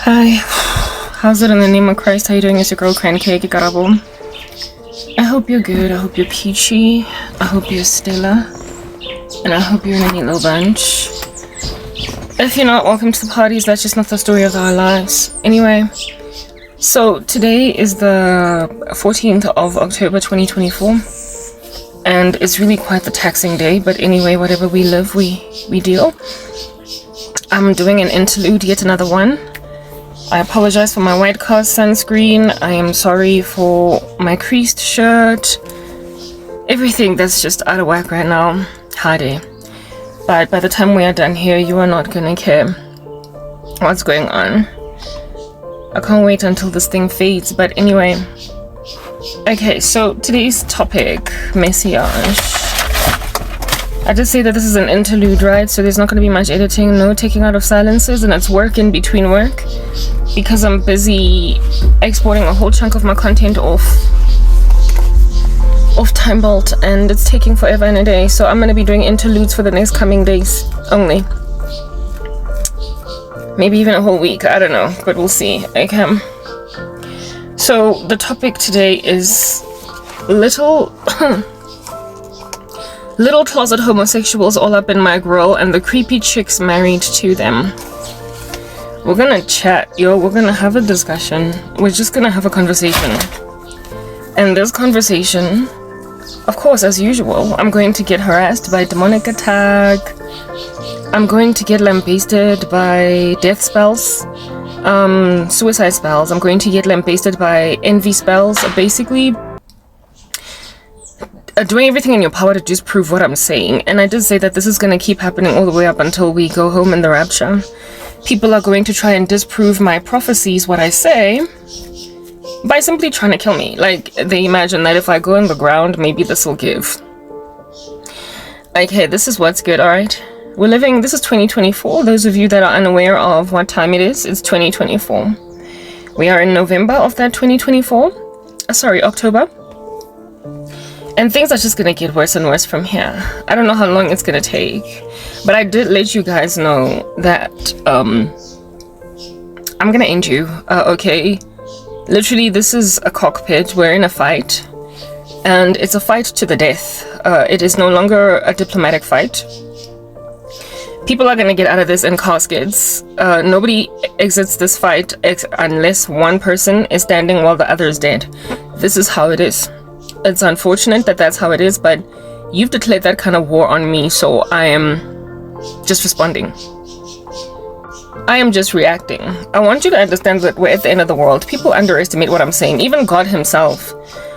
Hi, how's it in the name of Christ? How you doing? It's your girl Cake Karabo. I hope you're good. I hope you're peachy. I hope you're stellar. And I hope you're in a neat little bunch. If you're not, welcome to the parties. That's just not the story of our lives. Anyway, so today is the 14th of October 2024. And it's really quite the taxing day. But anyway, whatever we live, we deal. I'm doing an interlude, yet another one. I apologize for my white cast sunscreen. I am sorry for my creased shirt. Everything that's just out of whack right now. Hardy. But by the time we are done here, you are not gonna care what's going on. I can't wait until this thing fades. But anyway. Okay, so today's topic, message. I just say that this is an interlude, right? So there's not going to be much editing, no taking out of silences, and it's work in between work because I'm busy exporting a whole chunk of my content off Timebolt, and it's taking forever and a day. So I'm going to be doing interludes for the next coming days only. Maybe even a whole week, I don't know, but we'll see. Okay. So the topic today is little closet homosexuals all up in my grill and the creepy chicks married to them. We're gonna chat, yo. We're gonna have a discussion. We're just gonna have a conversation. And this conversation, of course, as usual, I'm going to get harassed by demonic attack. I'm going to get lambasted by death spells, suicide spells. I'm going to get lambasted by envy spells. Basically, doing everything in your power to disprove what I'm saying. And I did say that this is going to keep happening all the way up until we go home in the rapture. People are going to try and disprove my prophecies, what I say, by simply trying to kill me. Like, they imagine that if I go in the ground, maybe this will give. Okay, this is what's good, alright? We're living, this is 2024. Those of you that are unaware of what time it is, it's 2024. We are in November of that 2024. Sorry, October. And things are just gonna get worse and worse from here. I don't know how long it's gonna take, but I did let you guys know that I'm gonna end you. Okay, literally, this is a cockpit. We're in a fight, and it's a fight to the death. It is no longer a diplomatic fight. People are gonna get out of this in caskets. Nobody exits this fight unless one person is standing while the other is dead. This is how it is. It's unfortunate that that's how it is, but you've declared that kind of war on me, so I am just responding. I am just reacting. I want you to understand that we're at the end of the world. People underestimate what I'm saying. Even God himself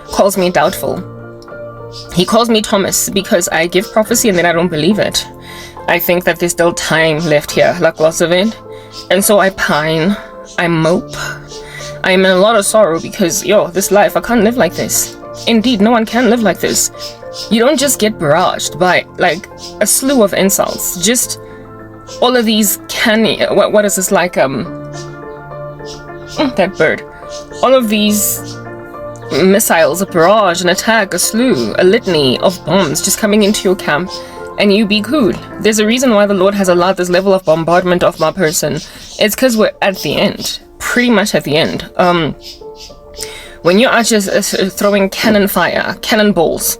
calls me doubtful. He calls me Thomas because I give prophecy and then I don't believe it. I think that there's still time left here, like lots of it. And so I pine, I mope. I'm in a lot of sorrow because, this life, I can't live like this. Indeed, no one can live like this. You don't just get barraged by, like, a slew of insults. Just all of these what is this, like, that bird. All of these missiles, a barrage, an attack, a slew, a litany of bombs just coming into your camp, and you be cool. There's a reason why the Lord has allowed this level of bombardment of my person. It's because we're at the end. Pretty much at the end. When you are just throwing cannonballs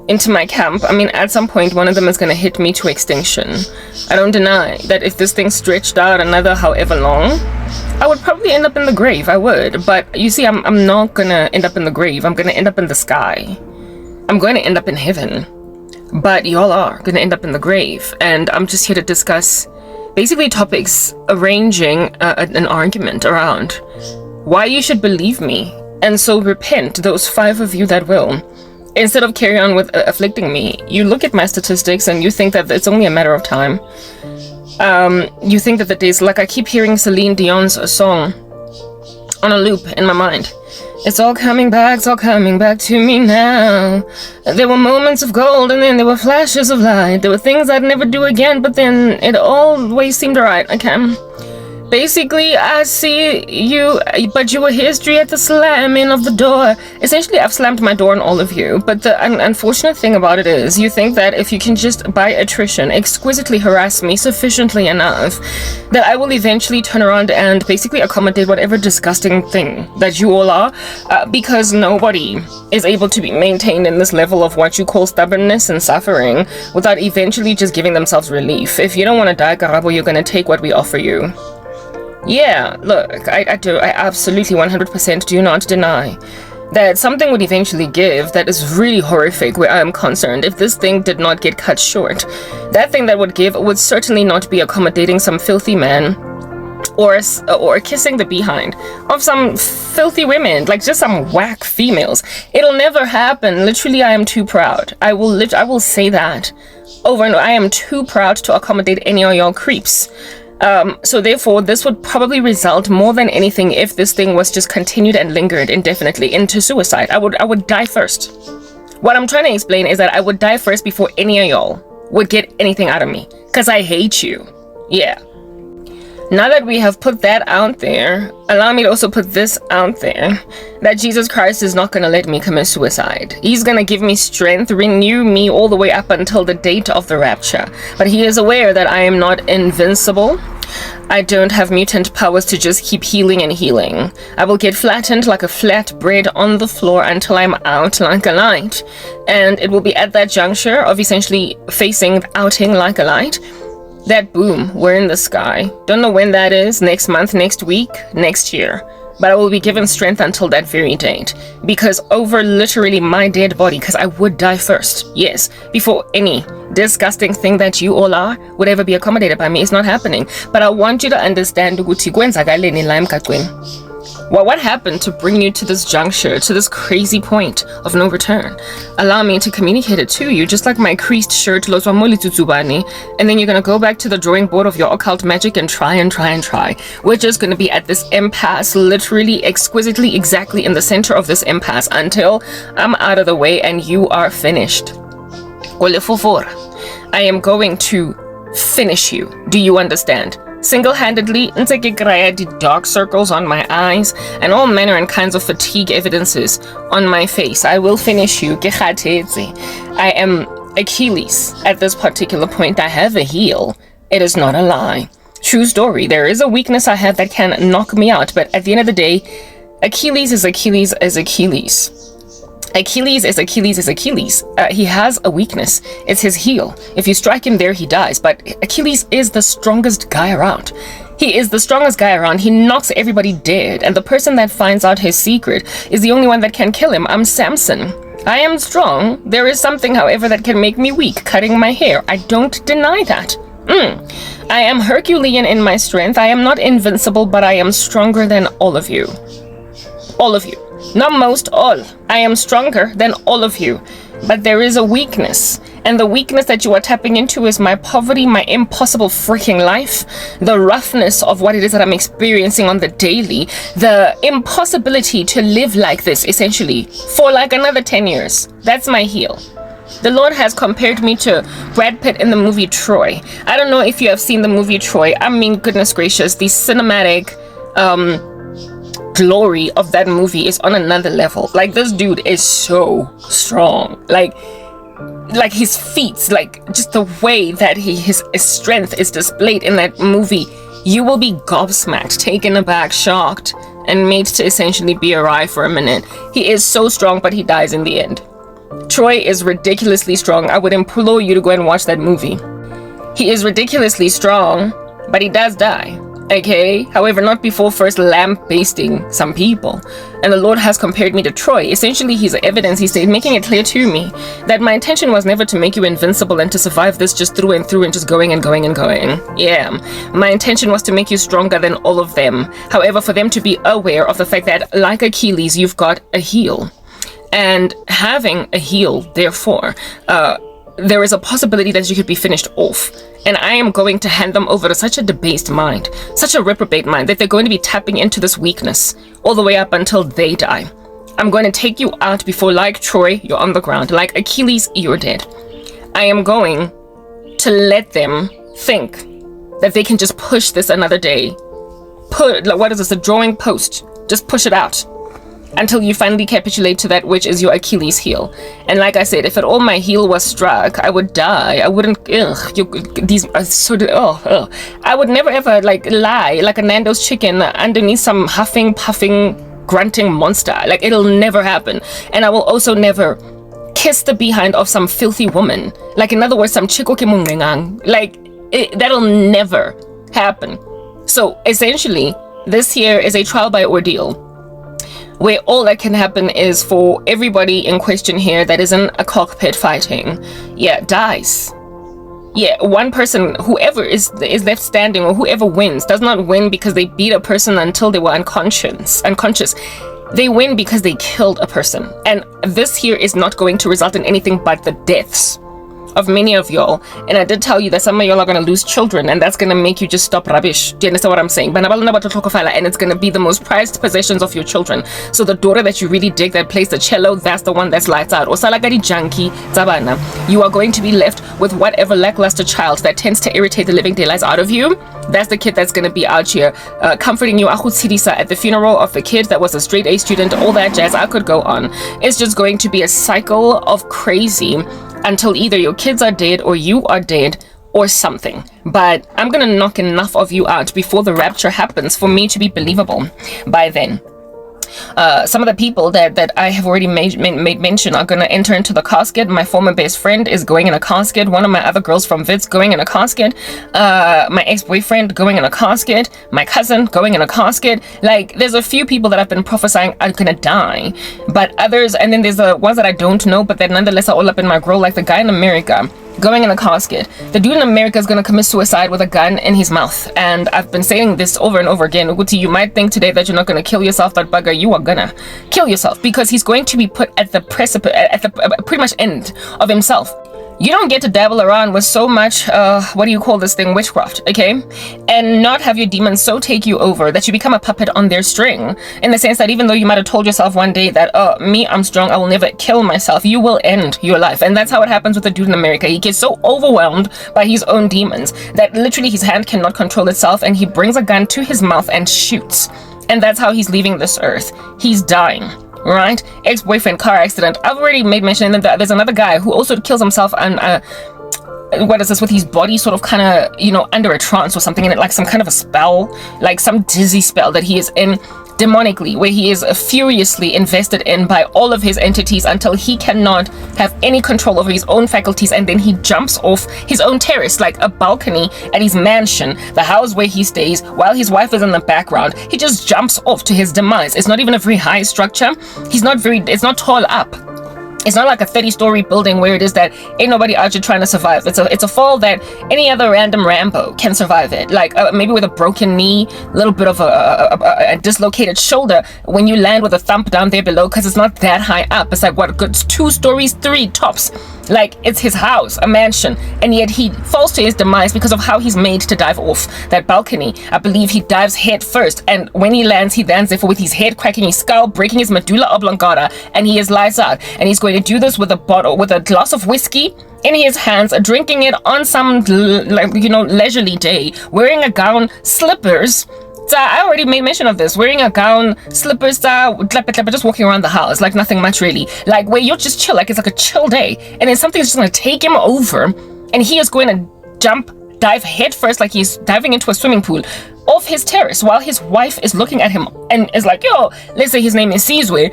into my camp, I mean, at some point, one of them is going to hit me to extinction. I don't deny that if this thing stretched out another however long, I would probably end up in the grave. I would. But you see, I'm not going to end up in the grave. I'm going to end up in the sky. I'm going to end up in heaven. But y'all are going to end up in the grave. And I'm just here to discuss basically topics arranging an argument around why you should believe me. And so repent, those 5 of you that will. Instead of carry on with afflicting me, you look at my statistics and you think that it's only a matter of time. You think that the days, like I keep hearing Celine Dion's song on a loop in my mind. It's all coming back to me now. There were moments of gold and then there were flashes of light. There were things I'd never do again, but then it always seemed alright. Okay. Basically, I see you, but you were history at the slamming of the door. Essentially, I've slammed my door on all of you, but the unfortunate thing about it is you think that if you can just, by attrition, exquisitely harass me sufficiently enough, that I will eventually turn around and basically accommodate whatever disgusting thing that you all are, because nobody is able to be maintained in this level of what you call stubbornness and suffering without eventually just giving themselves relief. If you don't want to die, Karabo, you're going to take what we offer you. Yeah, look, I absolutely 100% do not deny that something would eventually give that is really horrific where I am concerned if this thing did not get cut short. That thing that would give would certainly not be accommodating some filthy man or kissing the behind of some filthy women, like just some whack females. It'll never happen. Literally, I am too proud. I will say that over and over. I am too proud to accommodate any of y'all creeps. So therefore, this would probably result more than anything if this thing was just continued and lingered indefinitely into suicide. I would die first. What I'm trying to explain is that I would die first before any of y'all would get anything out of me. Because I hate you. Yeah. Now that we have put that out there, allow me to also put this out there, that Jesus Christ is not going to let me commit suicide. He's going to give me strength, renew me all the way up until the date of the rapture. But he is aware that I am not invincible. I don't have mutant powers to just keep healing and healing. I will get flattened like a flat bread on the floor until I'm out like a light. And it will be at that juncture of essentially facing outing like a light that boom, we're in the sky. Don't know when that is, next month, next week, next year. But I will be given strength until that very date. Because over literally my dead body, because I would die first, yes, before any disgusting thing that you all are would ever be accommodated by me. It's not happening. But I want you to understand ukuthi kwenzakaleni la emgaqweni. Well, what happened to bring you to this juncture, to this crazy point of no return? Allow me to communicate it to you, just like my creased shirt, lozwa moli tutsubani, and then you're going to go back to the drawing board of your occult magic and try and try and try. We're just going to be at this impasse, literally, exquisitely, exactly in the center of this impasse until I'm out of the way and you are finished. I am going to finish you. Do you understand? Single-handedly, the dark circles on my eyes and all manner and kinds of fatigue evidences on my face. I will finish you. I am Achilles. At this particular point, I have a heel. It is not a lie. True story. There is a weakness I have that can knock me out, but at the end of the day, Achilles is Achilles is Achilles. Achilles is Achilles is Achilles. He has a weakness. It's his heel. If you strike him there, he dies. But Achilles is the strongest guy around. He is the strongest guy around. He knocks everybody dead. And the person that finds out his secret is the only one that can kill him. I'm Samson. I am strong. There is something, however, that can make me weak, cutting my hair. I don't deny that. I am Herculean in my strength. I am not invincible, but I am stronger than all of you. All of you. Not most, all. I am stronger than all of you. But there is a weakness. And the weakness that you are tapping into is my poverty, my impossible freaking life, the roughness of what it is that I'm experiencing on the daily, the impossibility to live like this, essentially, for like another 10 years. That's my heel. The Lord has compared me to Brad Pitt in the movie Troy. I don't know if you have seen the movie Troy. I mean, goodness gracious, the cinematic, glory of that movie is on another level. Like, this dude is so strong. Like his feats, like just the way that his strength is displayed in that movie, you will be gobsmacked, taken aback, shocked, and made to essentially be awry for a minute. He is so strong, but he dies in the end. Troy is ridiculously strong. I would implore you to go and watch that movie. He is ridiculously strong, but he does die. Okay, however, not before first lamp-basting some people. And the Lord has compared me to Troy. Essentially, he's evidence, he said, making it clear to me that my intention was never to make you invincible and to survive this just through and through and just going and going and going. Yeah, my intention was to make you stronger than all of them. However, for them to be aware of the fact that, like Achilles, you've got a heel. And having a heel, therefore, there is a possibility that you could be finished off. And I am going to hand them over to such a debased mind, such a reprobate mind, that they're going to be tapping into this weakness all the way up until they die. I'm going to take you out before, like Troy, you're on the ground. Like Achilles, you're dead. I am going to let them think that they can just push this another day put, like, what is this, a drawing post. Just push it out until you finally capitulate to that which is your Achilles heel. And like I said, if at all my heel was struck, I would die. I wouldn't, these are I would never ever like lie like a Nando's chicken underneath some huffing, puffing, grunting monster. Like, it'll never happen. And I will also never kiss the behind of some filthy woman. Like, in other words, some chiko kimungengang. Like, that'll never happen. So essentially, this here is a trial by ordeal, where all that can happen is for everybody in question here that is in a cockpit fighting, dies. One person, whoever is left standing, or whoever wins, does not win because they beat a person until they were unconscious. They win because they killed a person. And this here is not going to result in anything but the deaths of many of y'all. And I did tell you that some of y'all are going to lose children, and that's going to make you just stop rubbish. Do you understand what I'm saying? And it's going to be the most prized possessions of your children. So the daughter that you really dig, that plays the cello, that's the one that's lights out. You are going to be left with whatever lackluster child that tends to irritate the living daylights out of you. That's the kid that's going to be out here comforting you at the funeral of the kid that was a straight A student, all that jazz. I could go on. It's just going to be a cycle of crazy until either your kids are dead or you are dead or something. But I'm gonna knock enough of you out before the rapture happens for me to be believable by then. Some of the people that I have already made mention are going to enter into the casket. My former best friend is going in a casket. One of my other girls from Wits going in a casket. My ex-boyfriend going in a casket. My cousin going in a casket. Like, there's a few people that I've been prophesying are going to die. But others, and then there's the ones that I don't know, but that nonetheless are all up in my grill, like the guy in America going in a casket. The dude in America is going to commit suicide with a gun in his mouth. And I've been saying this over and over again. Uguti, you might think today that you're not going to kill yourself, but bugger, you are gonna kill yourself, because he's going to be put at the precipice, at the pretty much end of himself. You don't get to dabble around with so much, what do you call this thing, witchcraft, okay? And not have your demons so take you over that you become a puppet on their string, in the sense that even though you might have told yourself one day that, me, I'm strong, I will never kill myself, you will end your life. And that's how it happens with the dude in America. He gets so overwhelmed by his own demons that literally his hand cannot control itself, and he brings a gun to his mouth and shoots. And that's how he's leaving this earth. He's dying. Right? Ex-boyfriend, car accident. I've already made mention that there's another guy who also kills himself and what is this, with his body sort of kind of, under a trance or something, in it, like some kind of a spell, like some dizzy spell that he is in demonically, where he is furiously invested in by all of his entities until he cannot have any control over his own faculties, and then he jumps off his own terrace, like a balcony at his mansion, the house where he stays, while his wife is in the background. He just jumps off to his demise. It's not even a very high structure. It's not tall up. It's not like a 30-story building where it is that ain't nobody out here trying to survive. It's a fall that any other random Rambo can survive it. Like maybe with a broken knee, a little bit of a dislocated shoulder when you land with a thump down there below, because it's not that high up. It's like, what, a good 2 stories, 3 tops. Like, it's his house, a mansion, and yet he falls to his demise because of how he's made to dive off that balcony. I believe he dives head first, and when he lands there with his head cracking his skull, breaking his medulla oblongata, and he is lights out. And he's going to do this with a glass of whiskey in his hands, drinking it on some leisurely day, wearing a gown, slippers. I already made mention of this. Wearing a gown, slippers, just walking around the house like nothing much really. Like, where you're just chill, like it's like a chill day. And then something's just going to take him over, and he is going to dive head first, like he's diving into a swimming pool, off his terrace, while his wife is looking at him and is like, yo, let's say his name is Sizwe,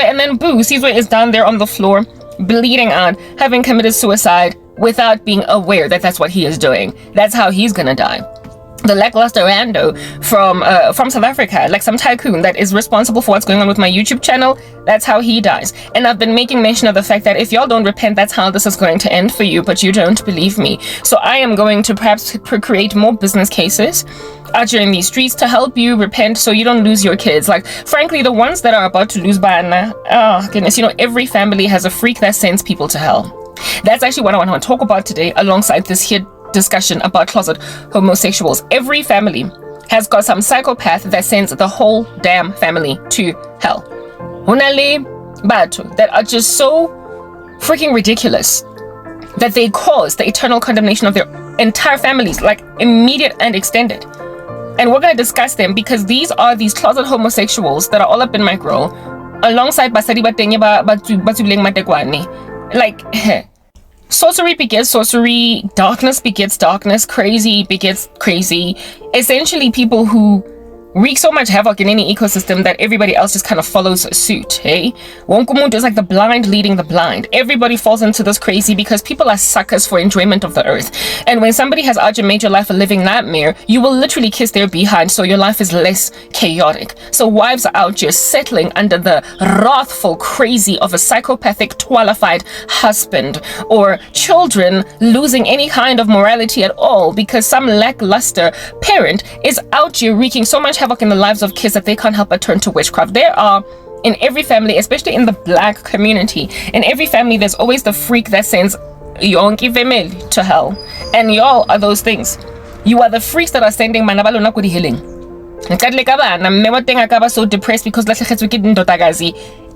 and then boo, Sizwe is down there on the floor, bleeding out, having committed suicide without being aware that that's what he is doing. That's how he's going to die. The lackluster rando from South Africa, like some tycoon that is responsible for what's going on with my YouTube channel, that's how he dies. And I've been making mention of the fact that if y'all don't repent, that's how this is going to end for you, but you don't believe me. So I am going to perhaps create more business cases out here in these streets to help you repent so you don't lose your kids. Like, frankly, the ones that are about to lose Bana, oh goodness, every family has a freak that sends people to hell. That's actually what I want to talk about today, alongside this here discussion about closet homosexuals. Every family has got some psychopath that sends the whole damn family to hell. Hunale batu that are just so freaking ridiculous that they cause the eternal condemnation of their entire families, like immediate and extended. And we're going to discuss them because these are these closet homosexuals that are all up in my grill, alongside basadi ba teng ba tswileng matekwane. Like, sorcery begets sorcery, darkness begets darkness, crazy begets crazy. Essentially, people who wreak so much havoc in any ecosystem that everybody else just kind of follows suit, hey? Wonke umuntu is like the blind leading the blind. Everybody falls into this crazy because people are suckers for enjoyment of the earth. And when somebody has made your life a living nightmare, you will literally kiss their behind so your life is less chaotic. So wives are out here settling under the wrathful crazy of a psychopathic, twalified husband, or children losing any kind of morality at all because some lackluster parent is out here wreaking so much havoc in the lives of kids that they can't help but turn to witchcraft. There are, in every family, especially in the black community, in every family there's always the freak that sends yonke family to hell. And y'all are those things. You are the freaks that are sending manabalona kudi healing. So depressed because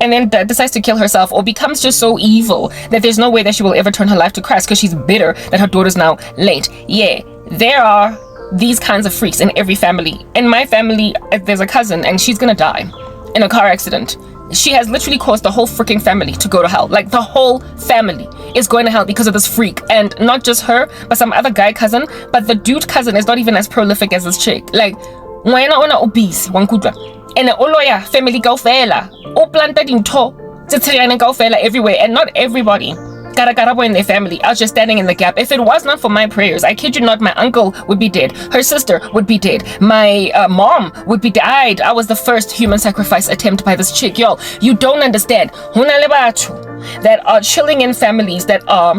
and then decides to kill herself or becomes just so evil that there's no way that she will ever turn her life to Christ because she's bitter that her daughter's now late. Yeah, there are these kinds of freaks in every family. In my family, there's a cousin and she's gonna die in a car accident. She has literally caused the whole freaking family to go to hell. Like, the whole family is going to hell because of this freak. And not just her, but some other guy cousin. But the dude cousin is not even as prolific as this chick. Like, wena ona obese wankudwa and oloya family kaofela o planta dintho tse tsherene kaofela everywhere, and not everybody Karabo in their family are just standing in the gap. If it was not for my prayers, I kid you not, my uncle would be dead, her sister would be dead, my mom would be died. I was the first human sacrifice attempt by this chick. Y'all, you don't understand. Hona le batho that are chilling in families that are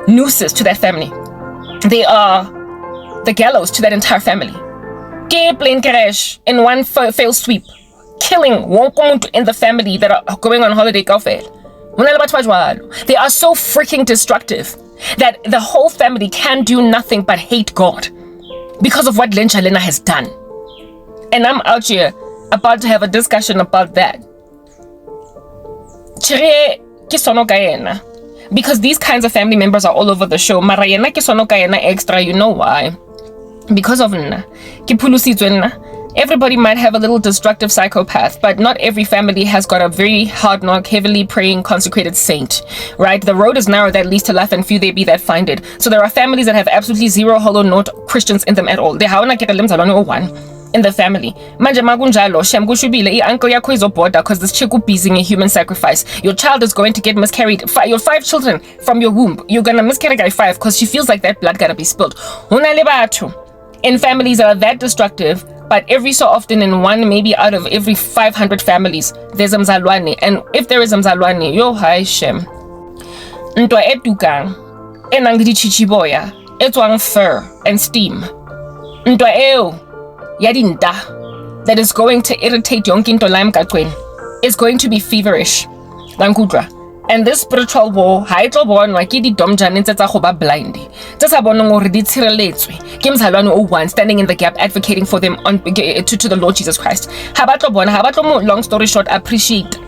nooses to that family. They are the gallows to that entire family. Plane crash in one fail sweep, killing wonke umuntu in the family that are going on holiday kaofela. They are so freaking destructive that the whole family can do nothing but hate God because of what Lencha Lena has done. And I'm out here about to have a discussion about that. Because these kinds of family members are all over the show. Mara yena ke sono ka yena extra, you know why? Because of nna. Ke phulusitswe nna. Everybody might have a little destructive psychopath, but not every family has got a very hard knock, heavily praying, consecrated saint, right? The road is narrow that leads to life, and few they be that find it. So there are families that have absolutely zero hollow note Christians in them at all. They hawana kira lemzalwane one in the family. Manje makunjalo, shem kushubile, uncle yakho izoboda because this chick busy in a human sacrifice. Your child is going to get miscarried. Your 5 children from your womb, you're gonna miscarry guy 5 because she feels like that blood gotta be spilled. In families that are that destructive, but every so often in one, maybe out of every 500 families, there's a mzalwane. And if there is a mzalwane, yo hai shem. Ntwa etukang, enangdi chichiboya, etwang fur and steam. Ntwa eo, yadinda, that is going to irritate yonkinto lime katwen, is going to be feverish. Lankudra. And this spiritual war, ha itlo bonwa ke di domjane tse tsa go ba blind. Tse sa bonong gore di tshireletswe ke mzalwane o one standing in the gap advocating for them to the Lord Jesus Christ. Ha ba tlo bona, ha ba tlo mo, long story short, appreciate.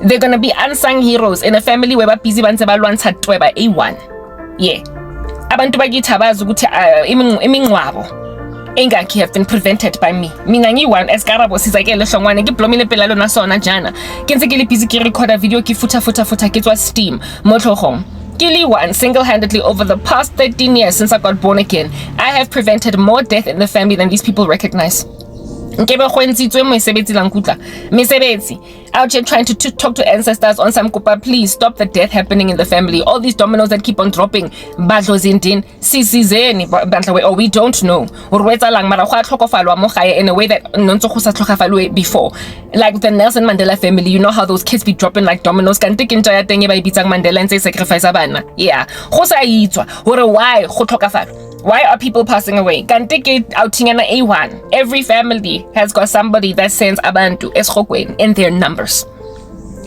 They're gonna be unsung heroes in a family where ba busy ba ntse ba lwantsha tweba A1. Yeah. Abantu bakithabaza ukuthi imingcwabo engakhi have been prevented by me. Mina ngiyi-one as Karabo sizakele Hlongwane ke blomile pela lona sona jana. Ke ntse ke le busy ke recorda video ke futa ke tswa steam mo tlhogong. Ke le one single-handedly over the past 13 years since I got born again. I have prevented more death in the family than these people recognize. Nkebe go ntshitswe mesebetsi lankutla. Mesebetsi out here trying to talk to ancestors on some kupa, please stop the death happening in the family. All these dominoes that keep on dropping. Badlo zindin sisizeni badla, or we don't know. Urwetsa lang mara go a tlhokofalwa mo gae in a way that nontso go sa tlhokafalwe before. Like the Nelson Mandela family, you know how those kids be dropping like dominoes. Kante ke ntja ya teng e ba ibitsang Mandela ntse sacrifice bana. Yeah. Go sa itswa hore why go tlhokafala. Why are people passing away? Kantike outingana A1. Every family has got somebody that sends abantu eskhokweni in their numbers.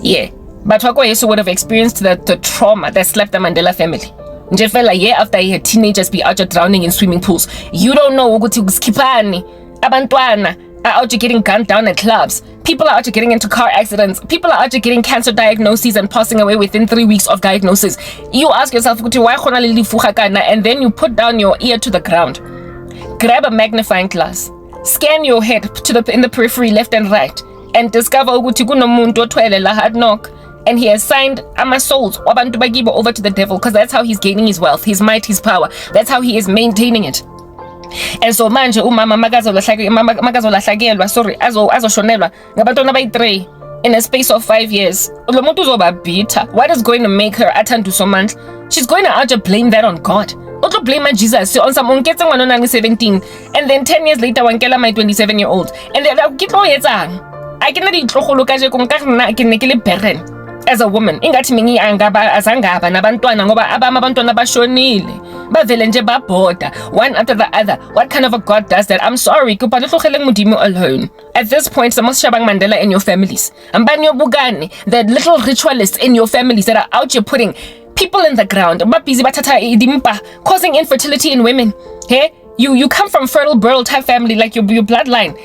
Yeah. But Yesu would have experienced the trauma that slapped the Mandela family. Nje fela year after year, teenagers be out drowning in swimming pools. You don't know ukuthi uskipani. Abantwana are out getting gunned down at clubs. People are out getting into car accidents. People are out getting cancer diagnoses and passing away within 3 weeks of diagnosis. You ask yourself, why? And then you put down your ear to the ground. Grab a magnifying glass. scan your head in the periphery left and right and discover ukuthi kunomuntu othwele la hard knock, and he has signed ama-souls wabantu bakibo over to the devil, because that's how he's gaining his wealth, his might, his power. That's how he is maintaining it. And so manje umama makazolahlekelwa, azoshonelwa ngabantwana abayi-3 in a space of 5 years, lo muntu uzoba bitter. What is going to make her athandu somandla? She's going to blame that on God. Otlo blame Jesus on some unketse ngwana onang 17, and then 10 years later wankela my 27-year-old, and then ke tlo etsang? I ke na ditlogolo ka je kong ka nna ke ne ke le barren as a woman. Ingathi mingi azangaba nabantwana ngoba abama abantwana bashonile bavele nje babhoda one after the other. What kind of a God does that? I'm sorry, kuba lohlogele ngudimo alone. At this point, Samos Shabang Mandela in your families, Ambanyo Bugani, the little ritualists in your families that are out here putting people in the ground, causing infertility in women. Hey, you come from fertile burl type family, like your bloodline.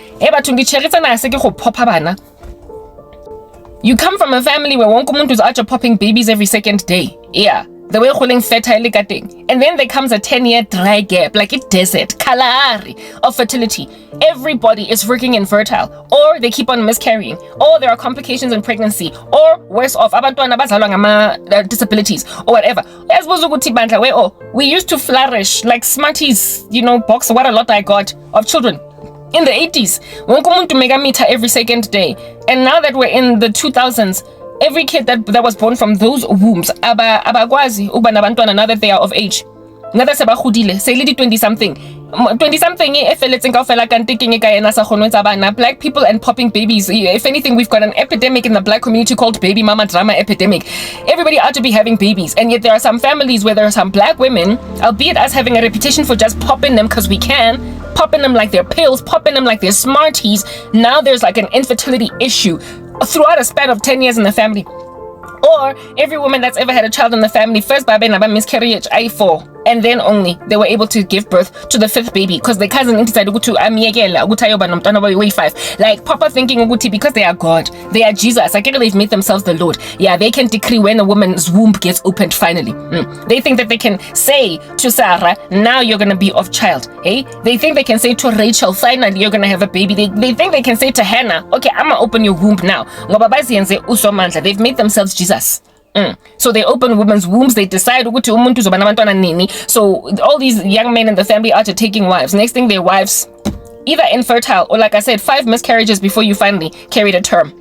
You come from a family where one community is out here popping babies every second day. Yeah. The way holding fertile thing. And then there comes a 10-year dry gap, like a desert, Kalahari of fertility. Everybody is freaking infertile, or they keep on miscarrying, or there are complications in pregnancy, or worse off, abantwana bazalwa ngama disabilities, or whatever. We used to flourish like Smarties, box, what a lot I got of children. In the 80s, wonke mega meter every second day. And now that we're in the 2000s, every kid that was born from those wombs, abakwazi uba nabantwana now that they are of age. Ngada sebagudile, say lady 20-something. 20-something efeletseng kaofela kanti ke ka ena sa kgonwe tsa bana. Black people and popping babies. If anything, we've got an epidemic in the black community called baby mama drama epidemic. Everybody ought to be having babies, and yet there are some families where there are some black women, albeit us having a reputation for just popping them because we can, popping them like they're pills, popping them like they're Smarties. Now there's like an infertility issue throughout a span of 10 years in the family. Or every woman that's ever had a child in the family, first babe naba miscarriage, I4, and then only they were able to give birth to the 5th baby because their cousin decided to amiyekela ukutayoba nomntwana way 5. Like proper thinking ukuthi because they are God, they are Jesus. I can't they've made themselves the Lord. Yeah, they can decree when a woman's womb gets opened finally. They think that they can say to Sarah, now you're gonna be of child. Hey, they think they can say to Rachel, finally you're gonna have a baby. They think they can say to Hannah, okay, I'm gonna open your womb now. They've made themselves Jesus. So they open women's wombs, they decide so all these young men in the family are taking wives. Next thing, their wives either infertile or, like I said, 5 miscarriages before you finally carried a term.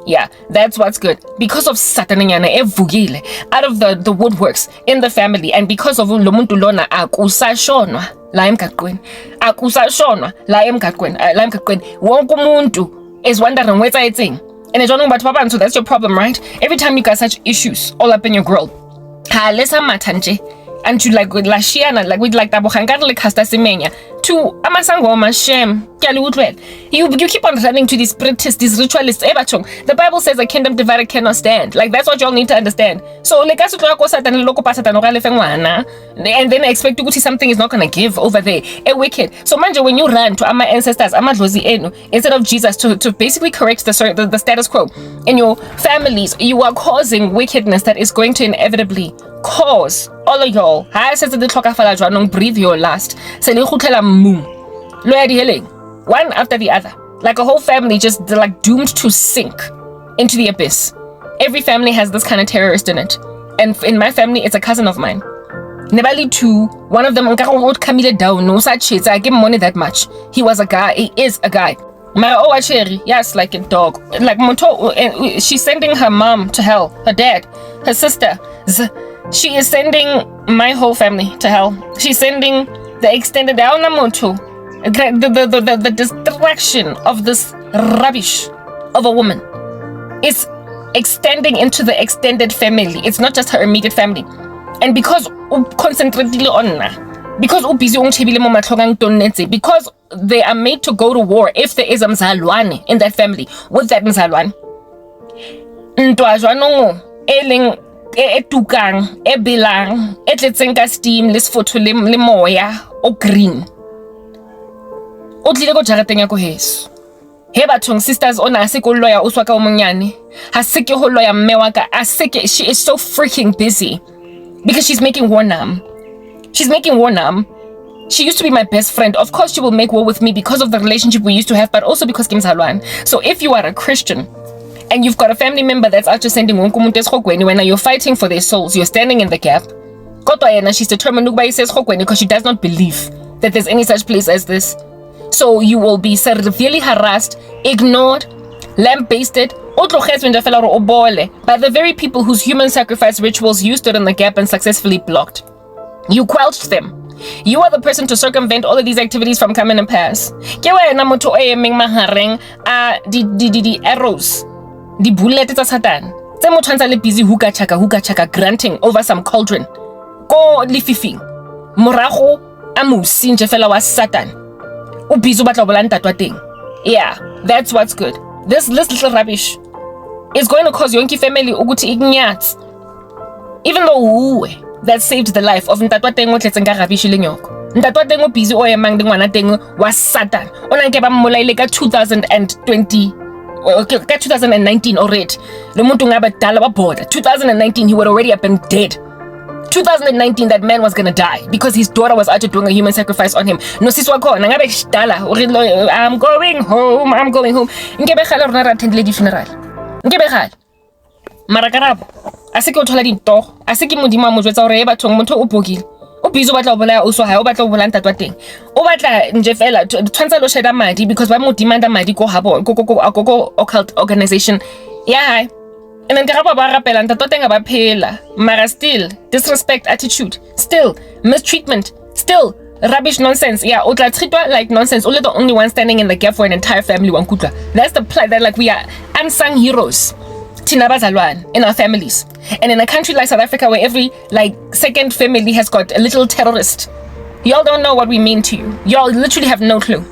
Yeah, that's what's good. Because of Satananyana evugile out of the woodworks in the family, and because of lomuntu lona akusashonwa la emgaqweni, akusashonwa la emgaqweni, wonke umuntu is wondering what's I thing. And I don't know about so that's your problem, right? Every time you got such issues all up in your grill, and to like with Lashiana, like with like Tabohangarle Casta Semenya, to Amasangoma Shem, you keep on running to these spiritists, these ritualists. The Bible says a kingdom divided cannot stand. Like that's what y'all need to understand. So like and then expect to see something is not gonna give over there. A wicked. So manja, when you run to Ama ancestors, instead of Jesus to basically correct the status quo in your families, you are causing wickedness that is going to inevitably cause all of y'all. Breathe your last. One after the other, like a whole family just like doomed to sink into the abyss. Every family has this kind of terrorist in it, and in my family it's a cousin of mine. Nebali too, one of them Camille down, no such shit. I give him money that much. He was a guy, he is a guy. Yes, like a dog. Like Moto, she's sending her mom to hell, her dad, her sister. She is sending my whole family to hell. She's sending the extended Moto. The distraction of this rubbish of a woman is extending into the extended family. It's not just her immediate family. And because concentrated on because because they are made to go to war if there is a mzalwane in that family with that mzalwane. Etukang, ebilang, etletseng steam, les photo le moya o green. O tlile go jarateng ya go heso. He bathong sisters ona se go loya o swaka o monyane. Ha se ke ho loya mme wa ka, she is so freaking busy because she's making war numb. She's making war numb. She used to be my best friend. Of course she will make war with me because of the relationship we used to have, but also because Kim Salwan. So if you are a Christian and you've got a family member that's out just sending Hlongwane, when you're fighting for their souls, you're standing in the gap. She's determined because she does not believe that there's any such place as this. So you will be severely harassed, ignored, lambasted, by the very people whose human sacrifice rituals you stood in the gap and successfully blocked. You quelched them. You are the person to circumvent all of these activities from coming to pass. Arrows, the bullet tsa Satan. Tse motho ntse le busy huka chaka granting over some cauldron. Ko lififing. Morago a musi nje fela wa Satan. O busy batla bola ntatwa teng. Yeah, that's what's good. This little rubbish is going to cause yonke family ukuthi ignyats. Even though that saved the life of ntatwa teng o tletseng ka rubbish le nyoko. Ntatwa teng o busy o emang le ngwana teng wa Satan. Ona nke ba mmolaile ka 2020. Okay, 2019 already. Lo muntu ngaba dala wa border. 2019 he would already have been dead. 2019 that man was gonna die because his daughter was out doing a human sacrifice on him. No siswa khona ngabe dala. I'm going home. Ngebe khala rona ra attend lady funeral. Ngebe khala. Mara Karabo. Aseke o thola dinto. Aseke modimo mo jwetsa hore e bathong motho o bogile. O bizo batla o bola o so ha o batla o bola ntatwa teng. O batla nje fela tshwantsa lo sheda madi because ba mo demanda madi ko habo go occult organization. Yeah. And then Karabo ba rapela ntatwa teng ba phela. Mara still disrespect attitude. Still mistreatment. Still rubbish nonsense. Yeah, o tla treatwa like nonsense. Only the only one standing in the gap for an entire family wankutla. That's the plight that like we are unsung heroes. In our families, and in a country like South Africa where every second family has got a little terrorist, y'all don't know what we mean to you. Y'all literally have no clue.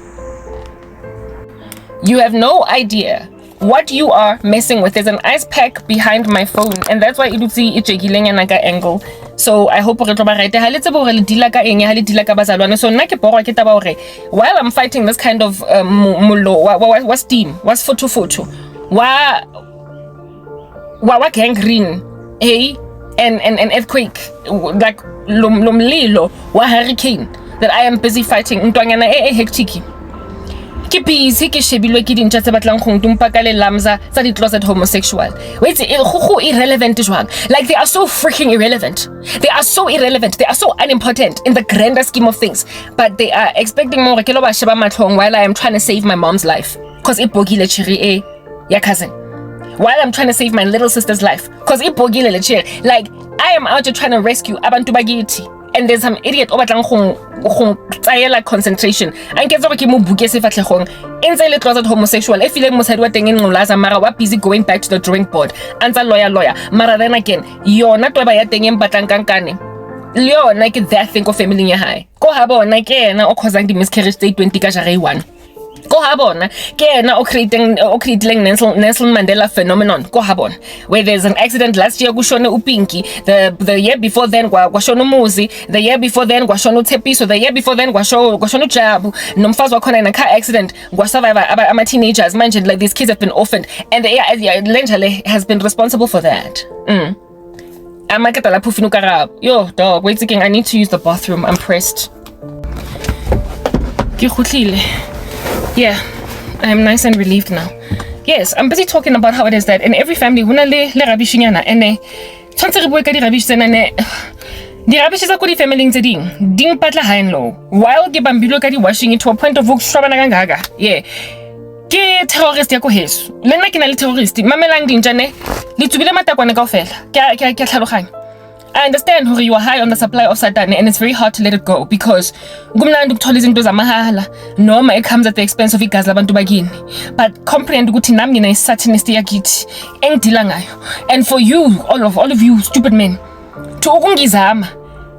You have no idea what you are messing with. There's an ice pack behind my phone, and that's why you see it naga angle. So I hope re tloba right. So while I'm fighting this kind of what steam, what's photo Wawa gangrene, and earthquake, like lomlilo, wa hurricane that I am busy fighting. Ntwanyana hectic. Ke busy ke shebilwe ke dintja tse batlang go ntumpa ka le lamza tsa di closet homosexual. Wait, go irrelevant jwang? Like they are so freaking irrelevant. They are so irrelevant. They are so unimportant in the grander scheme of things. But they are expecting more ke lo ba sheba matlhong while I am trying to save my mom's life. Cause e bogile chiri ya cousin. While I'm trying to save my little sister's life. Cause like I am out here trying to rescue abantu bagiti. And there's some idiot obatlang gong tsayela concentration. Anke tso ke mo buke se fatlhegong. Entse le closet homosexual. E file mosadi wa teng ngolaza mara wa busy going back to the drawing board. Antsa lawyer. Mara then again, yona toba ya teng empatlang kankane. Leo na ke that thing of family ya hae. Ko habo na ke na o causing the miscarriage state 20 ka jara 1. Go habon, kena o creating Nelson Mandela phenomenon. Go habon, where there's an accident last year. Gushone upinki. The year before then, Guashono Muzi. The year before then, Guashono Tepiso. The year before then, Guashono Jabu. Nomfaz wakona in a car accident. Guasava ama teenagers. Mentioned like these kids have been orphaned, and the Lenjale has been responsible for that. Amakatala pufinu Karabo. Yo dog, wait again. I need to use the bathroom. I'm pressed. Yeah, I'm nice and relieved now. Yes, I'm busy talking about how it is that in every family, huna le rabishinyana ene tshwantse re bue ka di rubbish tsena ne di rubbish tsa ko di family tse ding patla high and low. While ke bambilo ka di washing to a point of ukshwabana kangaka. Yeah. Ke terrorist ya ko heso. Le nna ke na le terrorist. Mamelang dinjane le tsubile matakwane kaofela. Ke tlhaloganya. I understand who you are high on the supply of Satan and it's very hard to let it go because kumnandi ukuthola izinto zamahala noma it comes at the expense of igazi labantu bakini. But comprehend ukuthi nami ngina satanist yakithi engidila ngayo. And for you, all of you stupid men, to ukungizama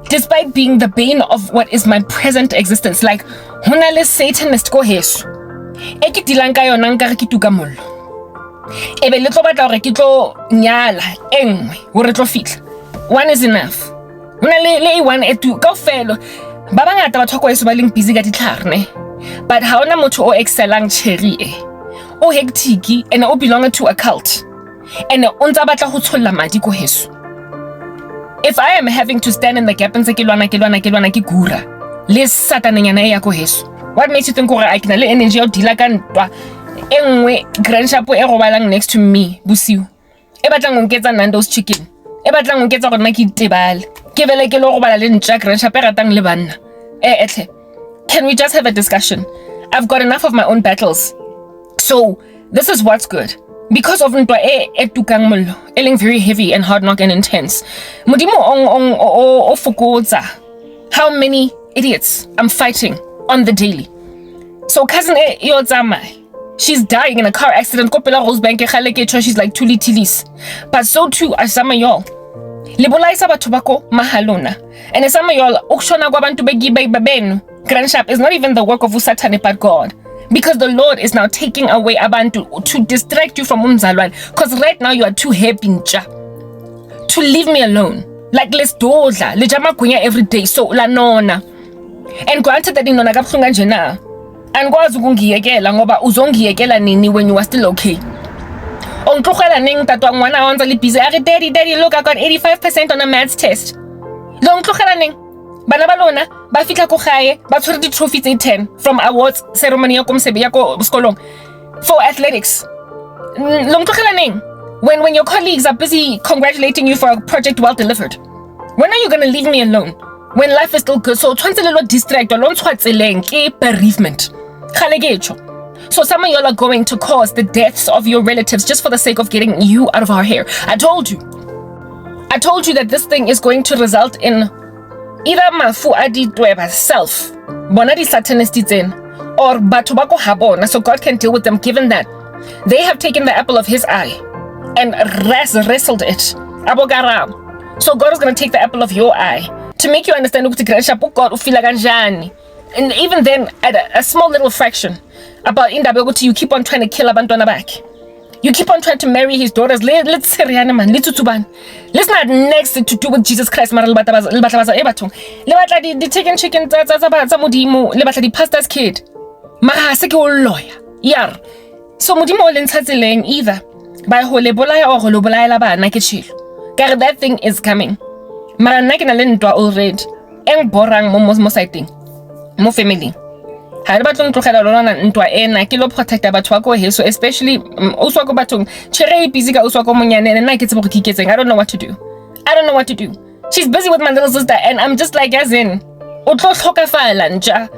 despite being the bane of what is my present existence, like hona le satanist ko heso. Ekidila nka yona nka ke tuka mollo. Ebe le tlo batla hore ke tlo nyala engwe hore tlo fitla. One is enough. Una le one etu kaofelo. Ba bangata batho go eso ba leng busy ka ditlharne. But ha ona motho o excellang cherry o hectic and o belong to a cult. And o ntse batla go tsholla madi go heso. If I am having to stand in the gap and say ke lwana ke gura. le satananyana e ya ko heso. What makes you think gore I can le energy o dila ka ntwa engwe grandship e go balang next to me busiu e batlang go nketsa Nando's chicken e batlang go nketsa gore ke itebale ke bele ke lo go bala le ntja grandship e ratang le banna etle. Can we just have a discussion? I've got enough of my own battles. So this is what's good. Because of ntwa e tukang mollo eling very heavy and hard knock and intense, modimo o fokotsa how many idiots I'm fighting on the daily. So cousin yo tsamai, she's dying in a car accident ko pela Rosebank e gale ke she's like two tilis, but so too are some of y'all. Le bolaisa batho bako mahalona, and some of y'all ukshona kwa bantu begibe babenu. Grandship is not even the work of Usatane but God. Because the Lord is now taking away abantu to distract you from umzalwane. Because right now you are too happy to leave me alone. Like let's dodla, le jama kunya every day. So la nona. And granted that inona kapsunga njena. And kwazi ukungiyekela ngoba uzongiyekela nini when you are still okay. Ontlogela ning tatwa ngwana wanza le busy. Are daddy, look, I got 85% on a maths test. Lo ontlogela ning. Bana ba lona ba fitla ko gae ba tshwere di trophy tse 10 from awards ceremony ya ko msebe ya ko sekolong for athletics. Lo ntlogela neng when your colleagues are busy congratulating you for a project well delivered? When are you going to leave me alone when life is still good? So tshwantse le lo distract lo ntshwatseleng ke bereavement gale getho. So some of y'all are going to cause the deaths of your relatives just for the sake of getting you out of our hair. I told you that this thing is going to result in either mafu aditweba self bona di satanists then or batho ba ko habona, so God can deal with them given that they have taken the apple of his eye and wrestled it abo Karabo. So God is going to take the apple of your eye to make you understand ukuthi grandship God ufila kanjani. And even then at a small little fraction about indaba ukuthi you keep on trying to kill abantwana bakhe. You keep on trying to marry his daughters. Let's seriana man. Let's not next to do with Jesus Christ. Mara le batla di chicken tsa modimo. Le batla di pastor's kid. Mara se ke o lawyer. Yar. So modimo o lenthatseleng either by ho le bolaya or lo bolaya bana ke tshilo. Ka that thing is coming. Mara nna ke na le ntwa already. Eng borang mo sighting. Mo family. Ha re batlong tlogela lona ntwa ena ke lo protecta batho ba ko heso, especially uswa ko bathong chere busy ka uswa ko monyane nna ke tsebo go kiketseng. I don't know what to do. She's busy with my little sister and I'm just like as in o tlo tlhokafala nja.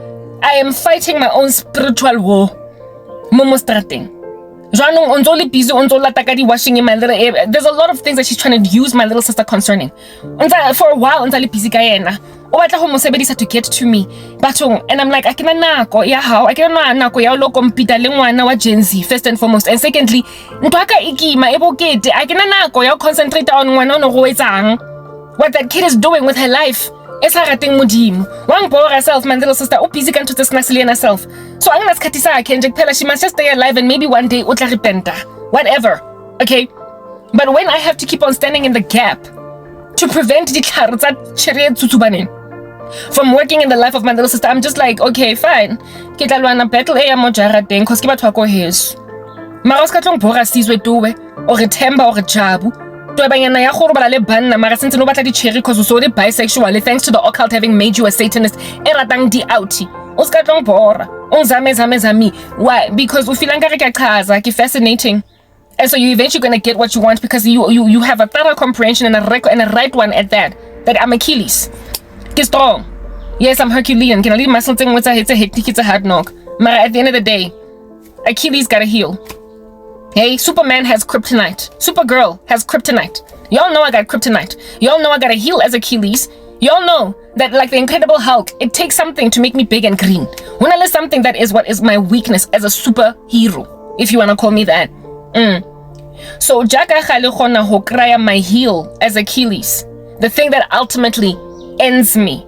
I am fighting my own spiritual war mo strateng. Janong onzoli busy onzola takadi washing in my little there's a lot of things that she's trying to use my little sister concerning. For a while onzali busy ka yena. O batla go mo sebedisa to get to me bathong, and I'm like I kena nako ya hao, I kena nako ya lo compete le ngwana wa Gen Z first and foremost, and secondly ntwa ka ikima e bokete I kena nako ya concentrate on ngwana no go etsang what that kid is doing with her life. Esa rateng modimo wang bore herself my little sister o busy kanto tsesnasile na self, so angina skhatisa akhe nje kuphela she must just stay alive and maybe one day o tla repenta whatever, okay? But when I have to keep on standing in the gap to prevent ditlhare tsa chere tsutsubaneng from working in the life of my little sister, I'm just like, okay, fine. Ke tla lwana battle e ya mo jarateng cause ke batho ba ko heso. Mara o ska tlong bora sizwe tuwe o re themba o re jabu. Tuwe banyana ya gore bala le banna mara sentse no batla di cherry cause o so le bisexual thanks to the occult having made you a Satanist. E ratang di outie. O ska tlong bora. O zame. Why? Because u feel nkare ke chaza ke fascinating. And so you eventually going to get what you want because you have a thorough comprehension and a right one at that I'm Achilles. Get strong. Yes, I'm Herculean. Can I leave my something with it's a hectic, it's a hard knock. But at the end of the day, Achilles gotta heal. Hey, Superman has kryptonite. Supergirl has kryptonite. Y'all know I got kryptonite. Y'all know I gotta heal as Achilles. Y'all know that like the Incredible Hulk, it takes something to make me big and green. When I list something that is what is my weakness as a superhero, if you wanna call me that. So Jaka khale khona ho kraya my heel as Achilles, the thing that ultimately ends me.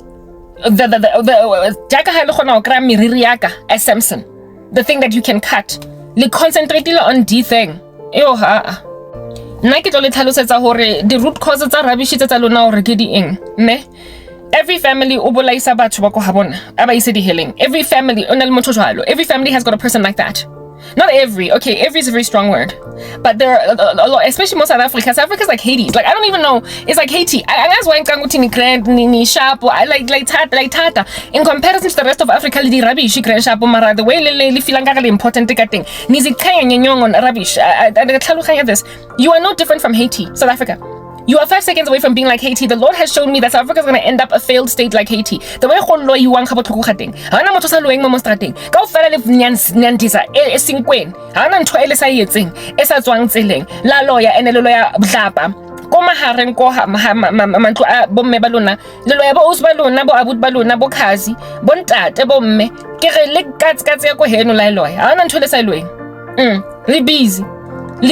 The Jaka khale khona ho kraya miriri yaka as Samson, the thing that you can cut. Le concentrate on D thing. Yo ha. Nna ke tlo le tlhalosetsa hore the root causes tsa rubbish tsa lona hore ke di eng, ne? Every family o bolaisa batho ba ko habona aba ise di healing. Every family ona le motho jwalo. Every family has got a person like that. Not every, okay, every is a very strong word, but there are a lot, especially most South Africa. South Africa's like Haiti. Like, I don't even know, it's like Haiti. That's why ni grand ni sharp. I like tata. In comparison to the rest of Africa, li rubbish grand sharp mara the way li filanga le important thing. Nizi kaya nyong on rubbish. This. You are no different from Haiti, South Africa. You are 5 seconds away from being like Haiti. The Lord has shown me that South Africa is going to end up a failed state like Haiti. The way you want hana motho sa loeng mo strateng ka ofela le nyandisa e singkweni hana ntho ele sa yetseng e sa tswang tseleng la lawyer ene le lawyer blapa ko mahareng ko mantlo a bomme ba lona le lawyer bo us ba lona bo abut ba lona bo khazi bo ntate bo mme ke re le katse ya ko heno la lawyer hana ntho le sa loeng le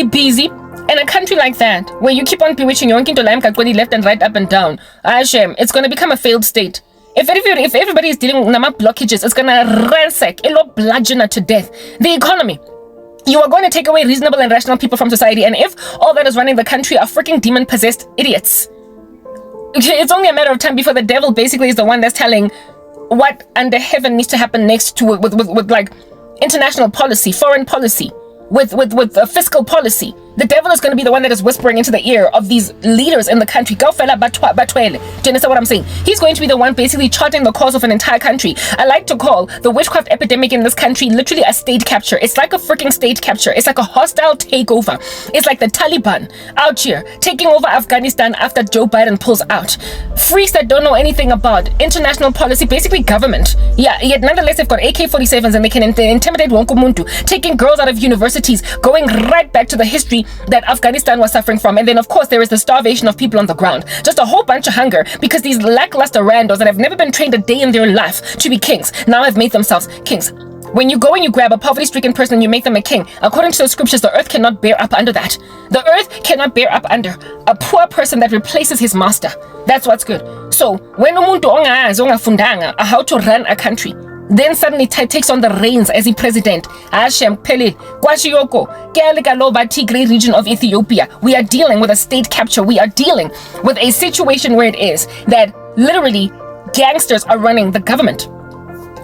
busy. In a country like that, where you keep on bewitching your own left and right, up and down, it's going to become a failed state. If everybody is dealing with blockages, it's going to ransack, bludgeon to death. The economy. You are going to take away reasonable and rational people from society. And if all that is running the country are freaking demon-possessed idiots, it's only a matter of time before the devil basically is the one that's telling what under heaven needs to happen next to with like international policy, foreign policy, with fiscal policy. The devil is going to be the one that is whispering into the ear of these leaders in the country. Do you understand what I'm saying? He's going to be the one basically charting the course of an entire country. I like to call the witchcraft epidemic in this country literally a state capture. It's like a freaking state capture. It's like a hostile takeover. It's like the Taliban out here taking over Afghanistan after Joe Biden pulls out. Freaks that don't know anything about international policy, basically government. Yeah, yet nonetheless they've got AK-47s and they can intimidate Wonkumuntu, taking girls out of universities, going right back to the history that Afghanistan was suffering from. And then of course there is the starvation of people on the ground, just a whole bunch of hunger because these lackluster randos that have never been trained a day in their life to be kings now have made themselves kings. When you go and you grab a poverty-stricken person and you make them a king, according to the scriptures, the earth cannot bear up under that. The earth cannot bear up under a poor person that replaces his master. That's what's good. So when umuntu ongafundanga how to run a country, then suddenly takes on the reins as the president. Hashem Pelil Kwashiyoko Kealikaloba Tigray region of Ethiopia. We are dealing with a state capture. We are dealing with a situation where it is that literally gangsters are running the government.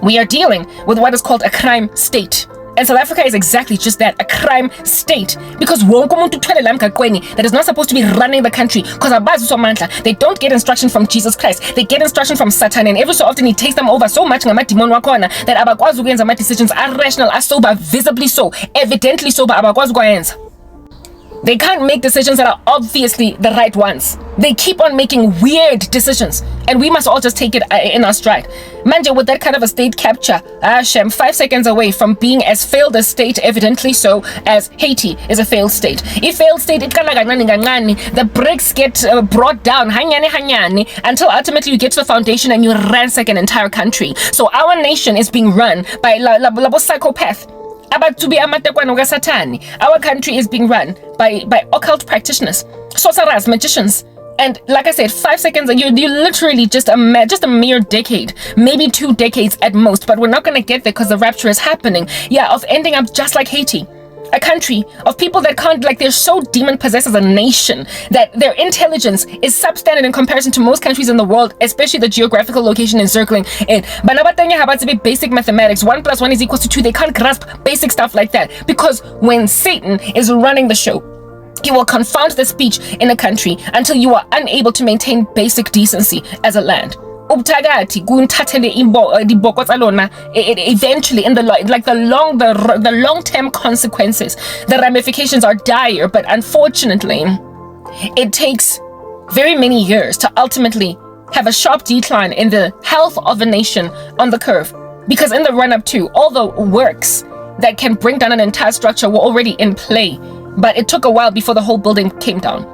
We are dealing with what is called a crime state. And South Africa is exactly just that, a crime state. Because that is not supposed to be running the country. Because they don't get instruction from Jesus Christ. They get instruction from Satan. And every so often he takes them over so much that abakwazi decisions are rational, are sober, visibly so, evidently sober. They can't make decisions that are obviously the right ones. They keep on making weird decisions, and we must all just take it in our stride. Manja, with that kind of a state capture, 5 seconds away from being as failed a state, evidently so, as Haiti is a failed state. If failed state, the bricks get brought down, until ultimately you get to the foundation and you ransack an entire country. So our nation is being run by labo psychopath. Our country is being run by occult practitioners, sorcerers, magicians. And like I said, 5 seconds, you literally just a mere decade, maybe 2 decades at most. But we're not going to get there because the rapture is happening. Yeah, of ending up just like Haiti. A country of people that can't, like, they're so demon-possessed as a nation that their intelligence is substandard in comparison to most countries in the world, especially the geographical location encircling it. But basic mathematics, 1 + 1 = 2. They can't grasp basic stuff like that because when Satan is running the show, he will confound the speech in a country until you are unable to maintain basic decency as a land. Eventually in the long-term consequences, the ramifications are dire, but unfortunately it takes very many years to ultimately have a sharp decline in the health of a nation on the curve, because in the run-up to all the works that can bring down an entire structure were already in play, but it took a while before the whole building came down.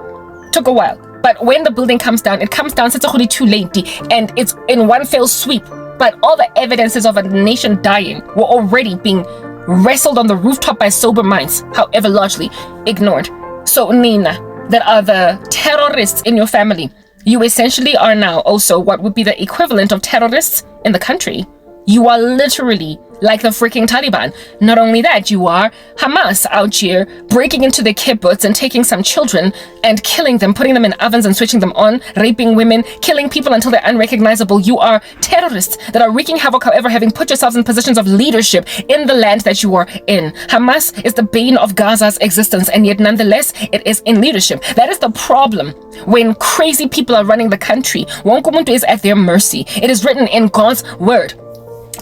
Took a while. But when the building comes down, it comes down too late, and it's in one fell sweep. But all the evidences of a nation dying were already being wrestled on the rooftop by sober minds, however largely ignored. So Nina, that are the terrorists in your family, you essentially are now also what would be the equivalent of terrorists in the country. You are literally like the freaking Taliban. Not only that, you are Hamas out here breaking into the kibbutz and taking some children and killing them, putting them in ovens and switching them on, raping women, killing people until they're unrecognizable. You are terrorists that are wreaking havoc, however, having put yourselves in positions of leadership in the land that you are in. Hamas is the bane of Gaza's existence, and yet nonetheless, it is in leadership. That is the problem when crazy people are running the country. Wonke umuntu is at their mercy. It is written in God's word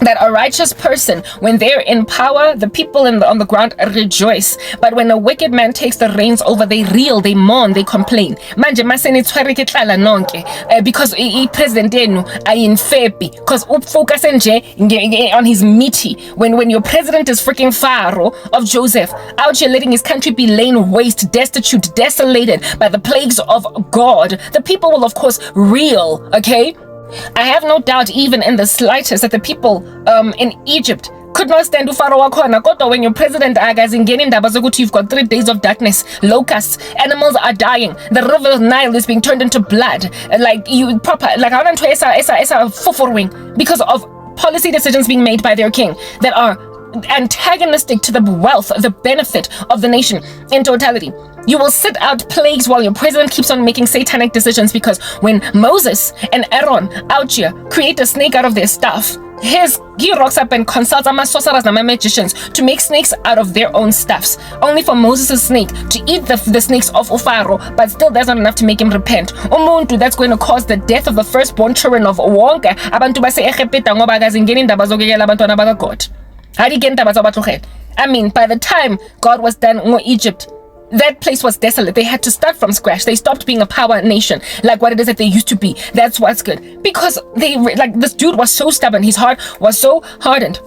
that a righteous person, when they're in power, the people on the ground rejoice. But when a wicked man takes the reins over, they reel, they mourn, they complain. Manje maseni tshwere ke tlala nonke because president enu ayinfepi because focus nje on his meaty. When your president is freaking Pharaoh of Joseph out here letting his country be laid waste, destitute, desolated by the plagues of God, the people will of course reel. Okay, I have no doubt even in the slightest that the people in Egypt could not stand Pharaoh wakhona. Kodwa when your president akazingeni indaba zokuthi you've got 3 days of darkness, locusts, animals are dying, the river Nile is being turned into blood, like you proper like I want to esa because of policy decisions being made by their king that are antagonistic to the wealth, the benefit of the nation in totality. You will sit out plagues while your president keeps on making satanic decisions, because when Moses and Aaron out here create a snake out of their stuff, he rocks up and consults sorcerers and magicians to make snakes out of their own stuffs, only for Moses' snake to eat the snakes of Pharaoh, but still that's not enough to make him repent. Umuntu that's going to cause the death of the firstborn children of wonke abantu base eGibhita ngoba akazingeni indaba zokuyekela abantwana bakaGod. I mean, by the time God was done in Egypt, that place was desolate. They had to start from scratch. They stopped being a power nation like what it is that they used to be. That's what's good, because this dude was so stubborn. His heart was so hardened,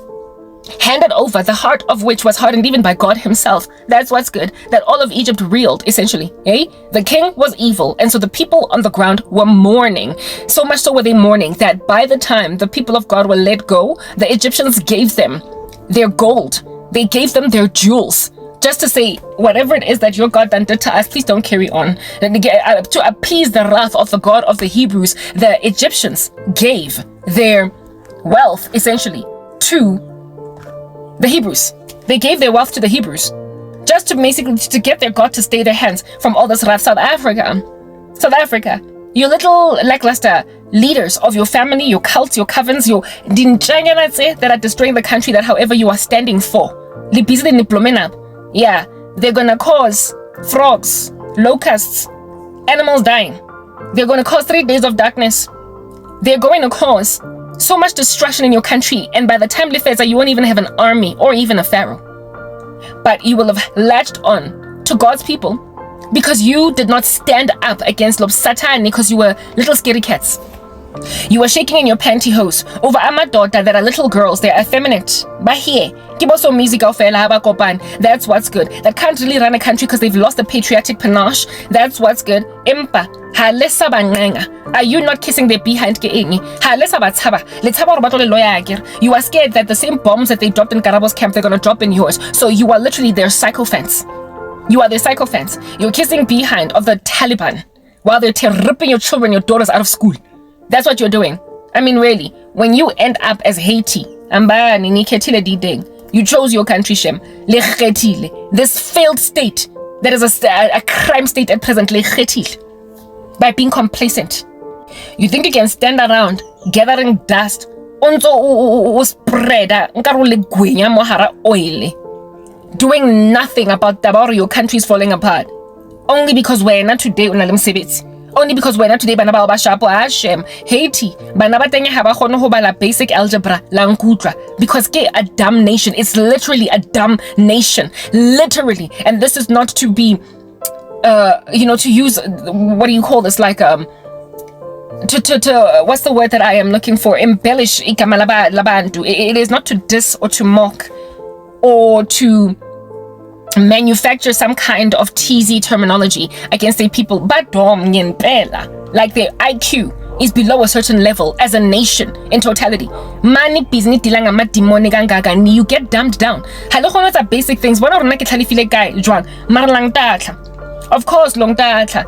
handed over, the heart of which was hardened even by God himself. That's what's good, that all of Egypt reeled essentially. The king was evil, and so the people on the ground were mourning. So much so were they mourning that by the time the people of God were let go, the Egyptians gave them their gold, they gave them their jewels, just to say, whatever it is that your God done did to us, please don't carry on. To appease the wrath of the God of the Hebrews, the Egyptians gave their wealth essentially to the Hebrews. They gave their wealth to the Hebrews just to basically to get their God to stay their hands from all this wrath. South Africa, you little lackluster leaders of your family, your cults, your covens, your dinjanganatse that are destroying the country that however you are standing for. Yeah, they're gonna cause frogs, locusts, animals dying. They're gonna cause 3 days of darkness. They're going to cause so much destruction in your country, and by the time Lefeza, you won't even have an army or even a pharaoh. But you will have latched on to God's people because you did not stand up against Satan, because you were little scaredy cats. You were shaking in your pantyhose over amadota that are little girls. They're effeminate. Bahie. Kiboso music of That's what's good. That can't really run a country because they've lost the patriotic panache. That's what's good. Impa. Are you not kissing their behind? You are scared that the same bombs that they dropped in Karabo's camp, they're gonna drop in yours. So you are literally their sycophants. You are their sycophants. You're kissing behind of the Taliban while they're ripping your children, your daughters out of school. That's what you're doing. I mean, really, when you end up as Haiti, you chose your country, Shem. This failed state that is a crime state at present, by being complacent. You think you can stand around gathering dust, doing nothing about your country's falling apart, only because we're not today unalim sibits. Only because we're not today bana ba shapo Hashem Haiti bana ba teng ha ba khone ho bala basic algebra la nkutla, because ke a dumb nation. It's literally a dumb nation, literally. And this is not to be to use, what do you call this, like to what's the word that I am looking for, embellish igama labantu. It is not to diss or to mock or to manufacture some kind of teasy terminology against a people, but like their IQ is below a certain level as a nation in totality. Money business you get dumbed down. Hello, basic things. Of course, long data,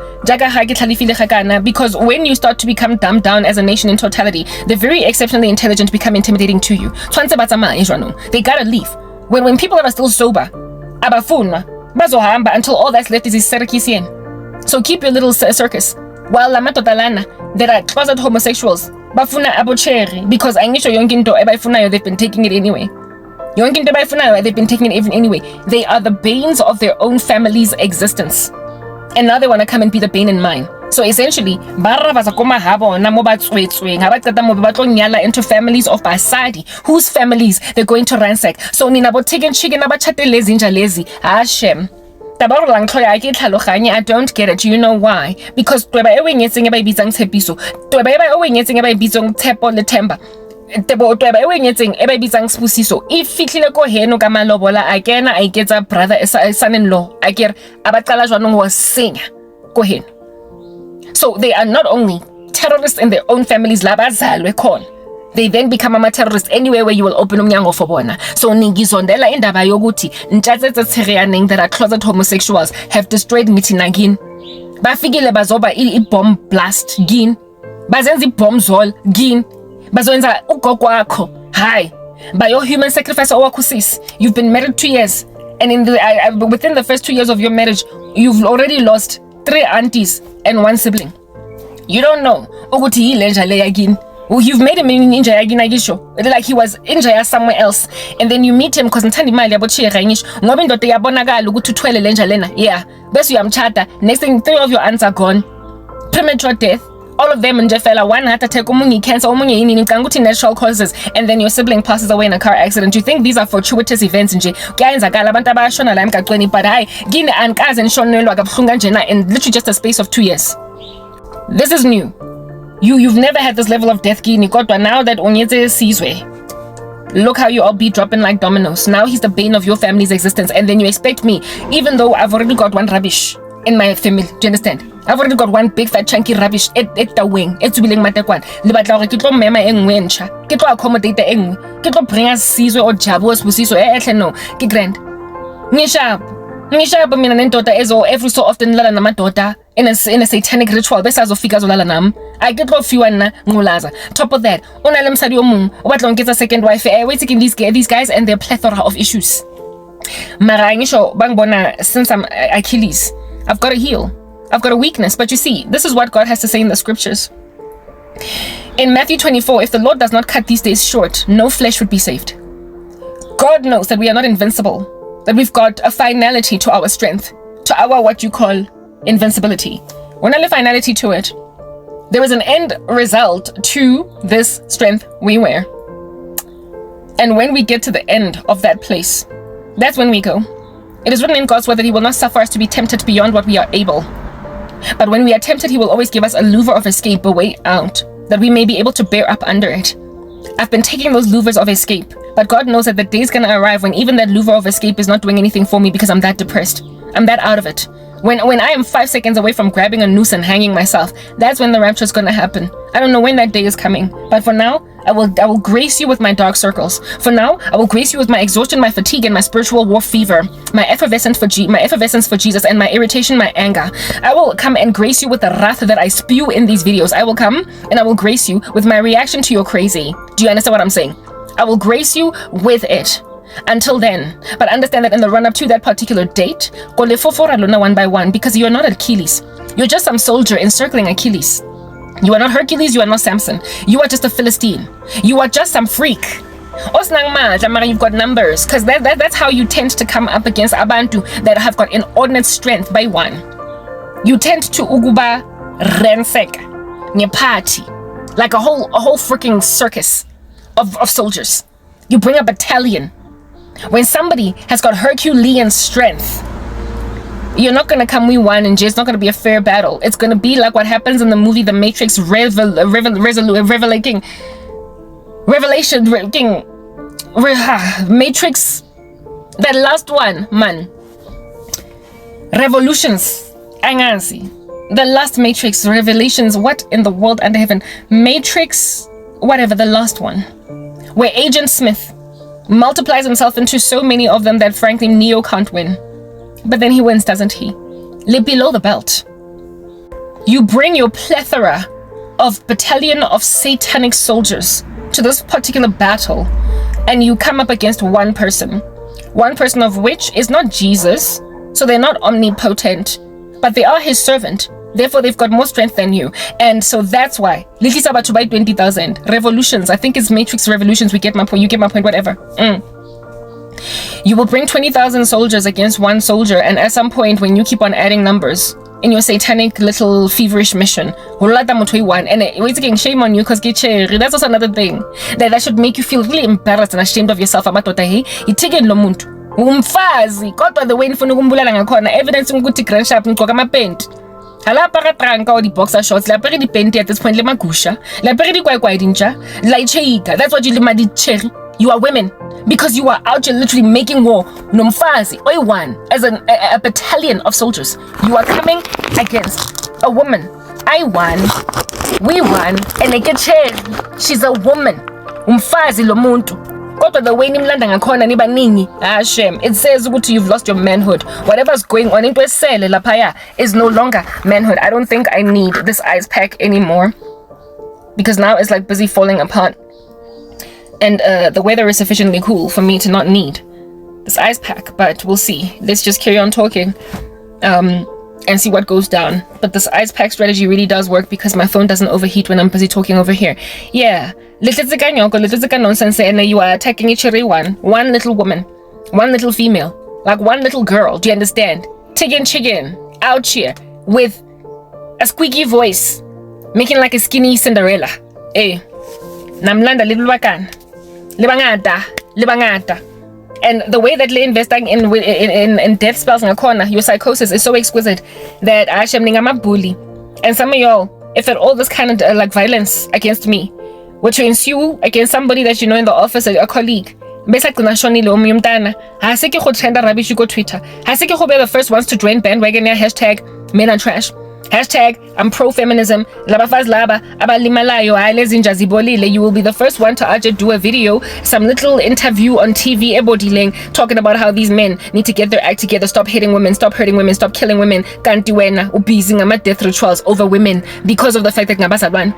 because when you start to become dumbed down as a nation in totality, the very exceptionally intelligent become intimidating to you. They gotta leave. When people are still sober, until all that's left is Serikisian. So keep your little circus. While Lamato there are closet homosexuals, bafuna abocheri, because I need to they've been taking it anyway. They've been taking it even anyway. They are the banes of their own family's existence. And now they want to come and be the bane in mine. So essentially, into families of basadi, whose families they're going to ransack. So ninabo taken chicken lazy Hashem. I don't get it. You know why? Because if fitlile ko heno ka malobola a kena a iketsa brother son-in-law a kere a baqala jwanong ho senya ko heno. So they are not only terrorists in their own families la bazalwe khona, they then become ama-terrorists anywhere where you will open umnyango for bona. So ningizondela indaba yokuthi ntshatsetse tshereyaneng that are closet homosexuals have destroyed ngithi nagini. Bafikile bazoba i-bomb blast gini, bazenza i-bomb zol gini, bazoenza ugogo wakho. Hi, by your human sacrifice owakusis, you've been married 2 years, and within the first 2 years of your marriage, you've already lost 3 aunties and 1 sibling. You don't know. You've made him in ninja yagisho, like he was inja somewhere else, and then you meet him because ntandi mali yabo chirangish ngoba indoda yabonakala ukuthi uthwele lenja lena. Yeah, bese uyamchata. Next thing, 3 of your aunts are gone. Premature death. All of them nje fela, one heart attack, omunye cancer, omunye yini nganguthi natural causes, and then your sibling passes away in a car accident. You think these are fortuitous events nje? Kuyayenzakala abantu abashona la emgaqweni, but hayi gini ankaze nishonelwa kabuhlungu kanjena in literally just a space of 2 years. This is new. You've never had this level of death gini, kodwa now that Onyeze Sizwe, look how you all be dropping like dominoes. Now he's the bane of your family's existence, and then you expect me, even though I've already got one rubbish in my family, do you understand? I've already got one big fat chunky rubbish at the wing. It's billing matekwan. Libatla hore ke tlo mema engwe ntsha. Ke tlo accommodate engwe. Ke tlo bringa Sizwe o Jabu o Sibusiso. No, ke grand. Ngisha mina nendoda ezo every so often lala namadota in a satanic ritual bese azofika zolala nam. I get lo fiwa nna ngulaza. Top of that, ona le msadi omong o batla ho nketsa second wife. We're taking these guys and their plethora of issues. Mara ngisho bangbona since I'm Achilles, I've got to heal. I've got a weakness. But you see, this is what God has to say in the scriptures. In Matthew 24, if the Lord does not cut these days short, no flesh would be saved. God knows that we are not invincible, that we've got a finality to our strength, to our what you call invincibility. When I live finality to it, there is an end result to this strength we wear. And when we get to the end of that place, that's when we go. It is written in God's word that He will not suffer us to be tempted beyond what we are able. But when we are tempted, He will always give us a louvre of escape, a way out, that we may be able to bear up under it. I've been taking those louvers of escape, but God knows that the day's gonna arrive when even that louvre of escape is not doing anything for me because I'm that depressed. I'm that out of it. When I am 5 seconds away from grabbing a noose and hanging myself, that's when the rapture is gonna happen. I don't know when that day is coming, but for now, I will grace you with my dark circles. For now, I will grace you with my exhaustion, my fatigue, and my spiritual war fever, my effervescence for Jesus, and my irritation, my anger. I will come and grace you with the wrath that I spew in these videos. I will come and I will grace you with my reaction to your crazy. Do you understand what I'm saying? I will grace you with it. Until then, but understand that in the run-up to that particular date, go le fofora lona one by one, because you are not Achilles. You're just some soldier encircling Achilles. You are not Hercules, you are not Samson. You are just a Philistine. You are just some freak. You've got numbers, because that's how you tend to come up against abantu that have got inordinate strength by one. You tend to uguba rensek, party, like a whole freaking circus of soldiers. You bring a battalion. When somebody has got Herculean strength, you're not gonna come we won and it's not gonna be a fair battle. It's gonna be like what happens in the movie The Matrix Matrix, that last one, man. Revolutions, angansi. The last Matrix, Revelations, what in the world under heaven? Matrix, whatever, the last one. Where Agent Smith multiplies himself into so many of them that frankly Neo can't win. But then he wins, doesn't he? below the belt. You bring your plethora of battalion of satanic soldiers to this particular battle, and you come up against one person of which is not Jesus, so they're not omnipotent, but they are his servant. Therefore, they've got more strength than you. And so that's why. Little about to buy 20,000 revolutions. I think it's Matrix Revolutions. We get my point. You get my point, whatever. You will bring 20,000 soldiers against one soldier. And at some point, when you keep on adding numbers in your satanic little feverish mission, and it's again shame on you because that's also another thing that should make you feel really embarrassed and ashamed of yourself. Umfazi kodwa the way nifuna ukumbulala ngakhona evidence ukuthi grand sharp ngigqoka amapenti hala paratranka or the boxer shorts la pere di penti at this point le magusha la pere di kwaikwai dinja la icheka. That's what you limadi cherry. You are women because you are out here literally making war. Nomfazi one as a battalion of soldiers. You are coming against a woman. I won, we won, and like a cherry. She's a woman. Umfazi lo muntu. The way nimlanda ngakhona niba ningi shame. It says you've lost your manhood. Whatever's going on into sele lapaya is no longer manhood. I don't think I need this ice pack anymore because now it's like busy falling apart, and the weather is sufficiently cool for me to not need this ice pack. But we'll see. Let's just carry on talking and see what goes down. But this ice pack strategy really does work because my phone doesn't overheat when I'm busy talking over here. Yeah. Little nonsense, and you are attacking each one little woman, one little female, like one little girl. Do you understand? Chicken out here with a squeaky voice, making like a skinny Cinderella. Namlanda little wakan, libangata. And the way that they investing in death spells in a corner, your psychosis is so exquisite that I am bully. And some of y'all, if at all this kind of like violence against me were to ensue against somebody that you know in the office, a colleague, basically nashonile umyumtana, haseke go trend rubbish you go Twitter, haseke go be the first ones to join bandwagon hashtag men are trash, hashtag I'm pro-feminism, labafaz laba abalimalayo ailezinja zibolile. You will be the first one to do a video, some little interview on TV ebodiling, talking about how these men need to get their act together, stop hitting women, stop hurting women, stop killing women, kanti wena ubusy ngama death rituals over women because of the fact that ngabazalwane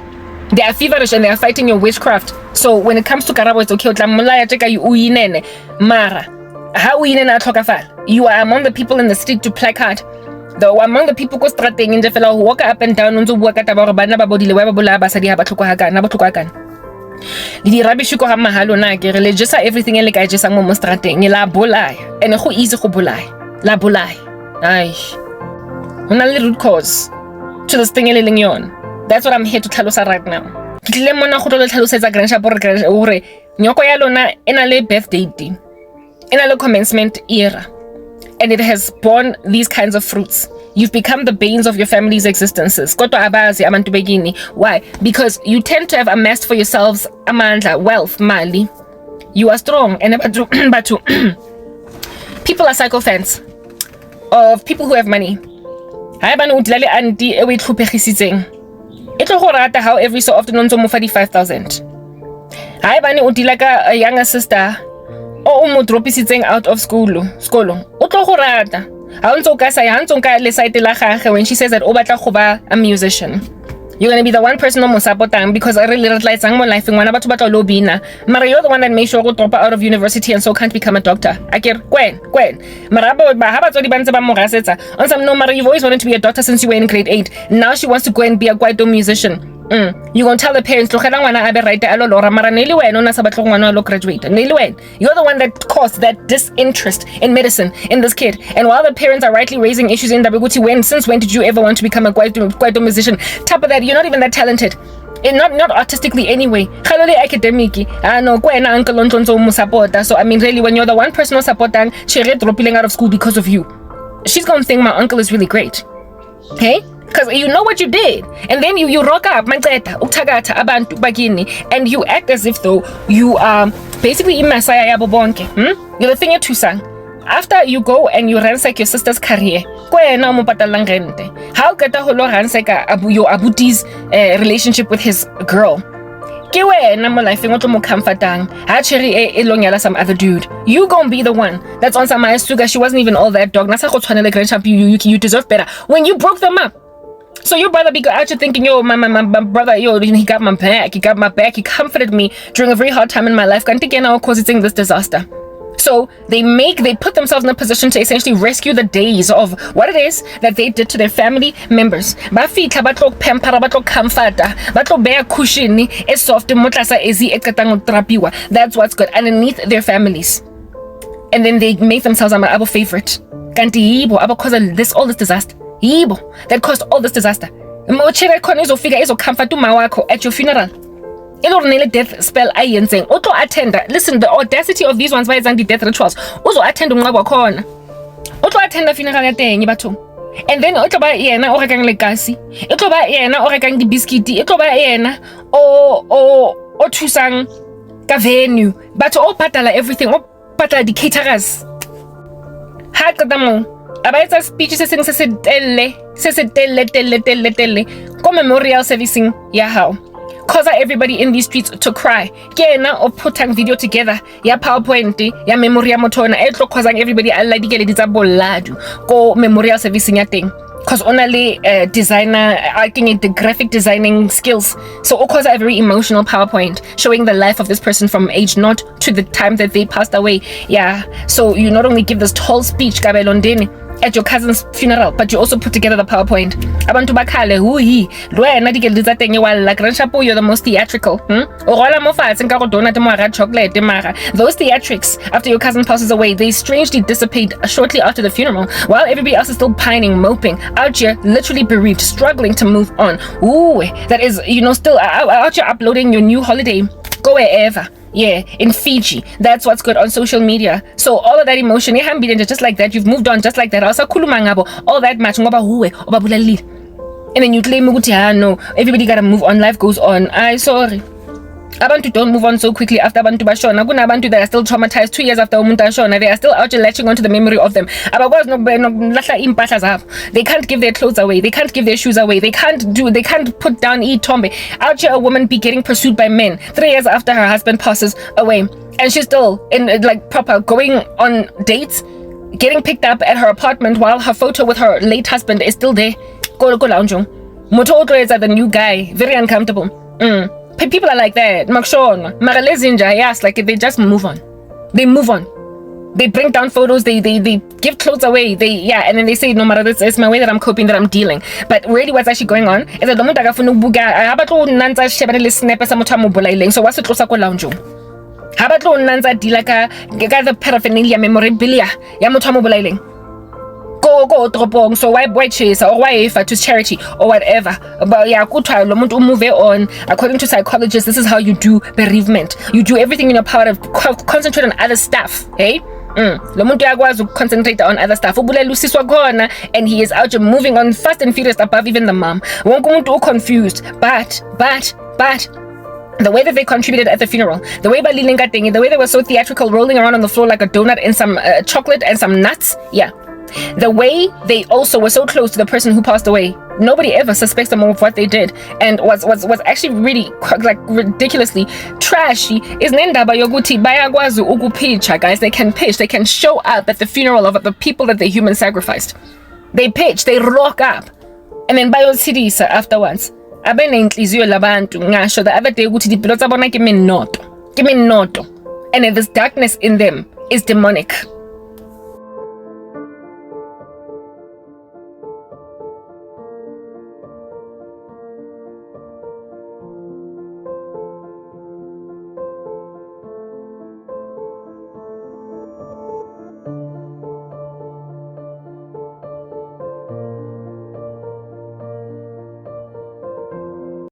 they are feverish and they are fighting your witchcraft. So when it comes to Karabo, it's okay. Mara, how you are among the people in the street to placard. Though among the people who strating in the fellow who walk up and down on the work at our banana body, the webabula basadi abatukagan, nabatukagan. The rabishuko hamahalo na religious everything like I just am strating, la bolai, and who is who bolai, la bolai. Ay, una little cause to the sting yon. That's what I'm here to tell us right now. Nyoko ya lona ena le birthday ena le commencement era, and it has borne these kinds of fruits. You've become the banes of your family's existences. Why? Because you tend to have amassed for yourselves amandla, wealth, mali. You are strong, and people are sycophants of people who have money. How every so often on 5,000. Hi bani udilaka a younger sister o mo dropisitseng out of school. Utlo go rata. Ha ntse ka sa ya ntse ka le site la gagwe when she says that o batla go ba a musician. You're going to be the one person no mo supportang because I really like my life ngwana batho batla lo bina. Mara you're the one that made sure go drop out of university and so can't become a doctor. Akere kwen. Marabo ba ha batsodi ba ntse ba mo rasetsa. On some no mara you've always wanted to be a doctor since you were in grade 8. Now she wants to go and be a kwaito musician. You gonna tell the parents you're the one that caused that disinterest in medicine in this kid. And while the parents are rightly raising issues in Dabeguti, since when did you ever want to become a kwaito musician? Top of that, you're not even that talented. And not artistically anyway. Academic. So I mean really when you're the one person who supporting she dropping out of school because of you, she's gonna think my uncle is really great. Okay? Because you know what you did, and then you rock up and you act as if though you are basically messiah yabo bonke. You're the thing you're too sang. After you go and you ransack your sister's career, how get the whole ransack your abuti's relationship with his girl? Ke wena mo life ngo tlo mo comfortang. Ha cherry e lonyala some other dude. You gon' be the one that's on some sugar. She wasn't even all that dog. Nasa go tshwanela grand champ, you deserve better when you broke them up. So your brother be out here thinking, yo, my brother, yo, he got my back, he comforted me during a very hard time in my life. Can't again now causing this disaster. So they put themselves in a position to essentially rescue the days of what it is that they did to their family members. Bafitla batlo pampara, batlo comforta, batlo bear cushion is soft motlasa ezi ekatang trapiwa. That's what's good underneath their families. And then they make themselves abo favorite. Kanti yibo abo cause all this disaster. Yibo that caused all this disaster. Mochira khona izofika izocomfort umawakho at your funeral. Ilornele death spell ayenzeng. Utlo attend. Listen, the audacity of these ones by the death rituals. Uzo attend umncwabo khona. Utlo attend the funeral yateng batho. And then utlo ba yena o rekang legacy. Utlo ba yena o rekang di biscuit. Utlo ba yena o thusang ka venue. Batho o patala everything. O patala di caterers. Ha qeta mo. Abaitsa speech se seng se telle ko memorial servicing ya hao. Cause everybody in these streets to cry. Kena o putang video together ya PowerPoint ya memoria motona e tlo causing everybody alla dikele ditsa boladu ko memorial servicing ya teng. Cause only designer the graphic designing skills. So o cause a very emotional PowerPoint showing the life of this person from age 0 to the time that they passed away. Yeah. So you not only give this tall speech Kabelondeni at your cousin's funeral, but you also put together the PowerPoint. Abantu bakale hui lwena dikele ditsa teng wa la grand chapeau, you're the most theatrical. O rola mo fatshe nka go donate mo ga chocolate mara. Those theatrics after your cousin passes away, they strangely dissipate shortly after the funeral while everybody else is still pining, moping out here, literally bereaved, struggling to move on. Ooh, that is, still out here uploading your new holiday, go wherever. Yeah, in Fiji. That's what's good on social media. So all of that emotion, just like that, you've moved on just like that. All that much. And then you claim, no, everybody gotta move on, life goes on. Sorry. Abantu don't move on so quickly after abantu bashona. Kuna abantu that are still traumatized 2 years after umuntu ashona. They are still out here latching onto the memory of them. Abakwazi nokulahla impahla zabo. They can't give their clothes away. They can't give their shoes away. They can't put down ithombe. Out here a woman be getting pursued by men 3 years after her husband passes away. And she's still in proper going on dates, getting picked up at her apartment while her photo with her late husband is still there. Go lounge. Moto is the new guy. Very uncomfortable. People are like that. Yes, like they just move on. They move on. They bring down photos. They give clothes away. And then they say, no matter this, it's my way that I'm coping, that I'm dealing. But really, what's actually going on is that so what's it closer lounge? Habatlo nanza dilaka the paraphernalia memorabilia ya motho mo bolailing. Go dropong, so why chase or why if to charity or whatever. But yeah, good try lo muntu move on. According to psychologists, this is how you do bereavement. You do everything in your power to concentrate on other stuff. Hey, lo muntu yakwazi concentrate on other stuff. Ubulela usiswa khona, and he is out here moving on fast and furious above even the mom. Wonke umuntu confused, but the way that they contributed at the funeral, the way the way they were so theatrical, rolling around on the floor like a donut in some chocolate and some nuts. Yeah. The way they also were so close to the person who passed away, nobody ever suspects them of what they did, and was actually really ridiculously trashy. Is nendaba yokuthi bayakwazi ukupitcha, guys. They can pitch, they can show up at the funeral of the people that the humans sacrificed. They pitch, they rock up, and then bayothidisa afterwards. Abenenhliziyo labantu ngasho the other day ukuthi dipilo tsabona ke menoto, and then this darkness in them is demonic.